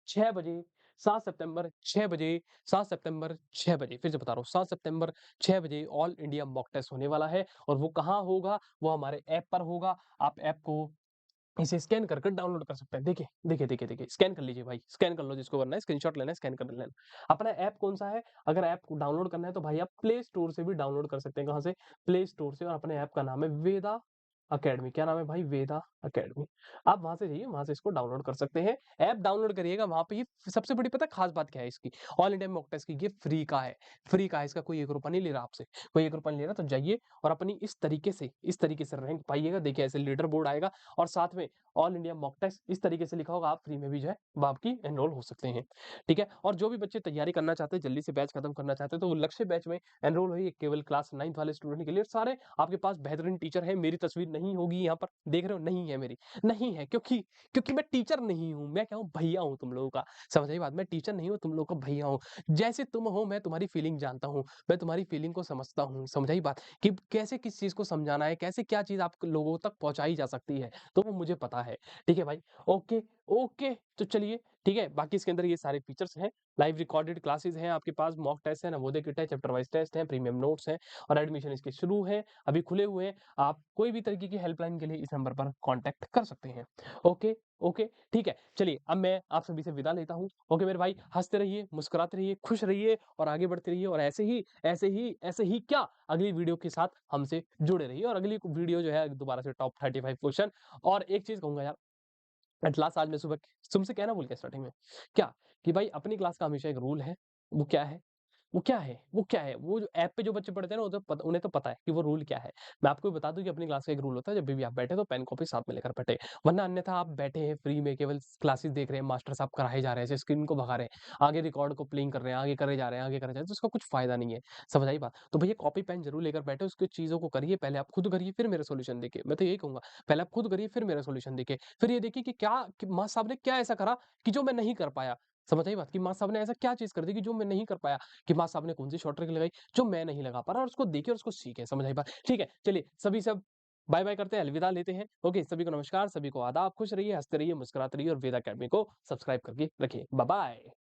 6 बजे, 7 सितंबर 6 बजे, 7 सितंबर 6 बजे। फिर से बता रहा हूँ, 7 सितंबर 6 बजे ऑल इंडिया मॉक टेस्ट होने वाला है। और वो कहाँ होगा? वो हमारे ऐप पर होगा। आप ऐप को इसे स्कैन कर कर डाउनलोड कर सकते हैं। देखिए, देखिए, देखिए, देखिए, स्कैन कर लीजिए भाई, स्कैन कर लो, जिसको करना है स्क्रीनशॉट लेना है, स्कैन कर लेना। अपना ऐप कौन-सा है? अगर ऐप को डाउनलोड करना है तो भाई आप प्ले स्टोर से भी डाउनलोड कर सकते हैं। कहाँ से? प्ले स्टोर से। और अपने ऐप का नाम है वेदा अकेडमी। क्या नाम है भाई? वेदा अकेडमी। आप वहाँ से जाइए, वहाँ से इसको डाउनलोड कर सकते हैं। ऐप डाउनलोड करिएगा, वहाँ पे ये सबसे बड़ी पता है खास बात क्या है इसकी? ऑल इंडिया मॉक टेस्ट की ये फ्री का है, फ्री का है। इसका कोई ₹1 नहीं ले रहा आपसे, कोई ₹1 नहीं ले रहा। तो जाइए और अपनी इस तरीके से रैंक पाइएगा। देखिए ऐसे लीडर बोर्ड आएगा और साथ में ऑल इंडिया मॉक टेस्ट इस तरीके से लिखा होगा, आप फ्री में भी जो है वो आपकी एनरोल हो सकते हैं। ठीक है? और जो भी बच्चे तैयारी करना चाहते हैं, जल्दी से बैच खत्म करना चाहते हैं, तो वो लक्ष्य बैच में एनरोल होइए, केवल क्लास 9th वाले स्टूडेंट के लिए। सारे आपके पास बेहतरीन टीचर हैं। मेरी तस्वीर नहीं होगी यहाँ पर, देख रहे हो? नहीं है मेरी, नहीं है, क्योंकि क्योंकि मैं टीचर नहीं हूँ। मैं क्या हूँ? भैया हूँ तुम लोगों का। समझ आई बात? मैं टीचर नहीं हूँ, तुम लोगों का भैया हूँ। जैसे तुम हो, मैं तुम्हारी फीलिंग जानता हूँ, मैं तुम्हारी फीलिंग को समझता हूँ। समझ आई बात? कि कैसे किस चीज़ को समझाना है, कैसे क्या चीज़ आप लोगों तक पहुँचाई जा सकती है, तो वो मुझे पता है। ठीक है भाई? ओके, ओके, तो चलिए ठीक है, बाकी इसके अंदर ये सारे फीचर्स हैं। लाइव रिकॉर्डेड क्लासेस हैं आपके पास, मॉक टेस्ट है, नवोदय किट है, चैप्टर वाइज टेस्ट है, प्रीमियम नोट्स हैं और एडमिशन इसके शुरू है, अभी खुले हुए हैं। आप कोई भी तरीके की हेल्पलाइन के लिए इस नंबर पर कॉन्टैक्ट कर सकते हैं। ओके, ओके, ठीक है। चलिए अब मैं आप सभी से विदा लेता हूँ। ओके मेरे भाई, हँसते रहिए, मुस्कुराते रहिए, खुश रहिए और आगे बढ़ते रहिए। और ऐसे ही क्या अगली वीडियो के साथ हमसे जुड़े रहिए। और अगली वीडियो जो है दोबारा से टॉप 35 क्वेश्चन। और एक चीज़ कहूँगा यार, एट लास्ट आज मैं सुबह तुमसे कहना भूल गया स्टार्टिंग में, क्या? कि भाई अपनी क्लास का हमेशा एक रूल है, वो क्या है? वो क्या है? वो क्या है? वो जो ऐप पे जो बच्चे पढ़ते हैं ना, उन्हें तो पता है कि वो रूल क्या है। मैं आपको भी बता दूँ कि अपनी क्लास का एक रूल होता है, जब भी आप बैठे तो पेन कॉपी साथ में लेकर बैठे। वरना अन्यथा आप बैठे हैं फ्री में, केवल क्लासेस देख रहे हैं, मास्टर साहब कराए जा रहे हैं, स्क्रीन को भगा रहे हैं, आगे रिकॉर्ड को प्लेइंग कर रहे हैं, आगे करे जा रहे हैं, आगे करे जा रहे हैं, तो उसका कुछ फायदा नहीं है। समझ आई बात? तो भैया कॉपी पेन जरूर लेकर बैठे, उसकी चीज़ों को करिए, पहले आप खुद करिए फिर मेरा सॉल्यूशन देखिए। मैं तो यही कहूँगा, पहले आप खुद करिए फिर मेरा सॉल्यूशन देखिए। फिर ये देखिए कि क्या कि माँ साहब ने क्या ऐसा करा कि जो मैं नहीं कर पाया। समझ आई बात? कि माँ साहब ने ऐसा क्या चीज़ कर दी कि जो मैं नहीं कर पाया, कि माँ साहब ने कौन-सी शॉर्ट ट्रिक लगाई जो मैं नहीं लगा पा रहा, और उसको देखिए और उसको सीखें। समझ आई बात? ठीक है, चलिए सभी सब बाय बाय करते हैं, अलविदा लेते हैं। ओके, सभी को नमस्कार, सभी को आदाब, खुश रहिए, हंसते रहिए, मुस्कुराते रहिए और वेदा अकेडमी को सब्सक्राइब करके रखिए। Bye bye.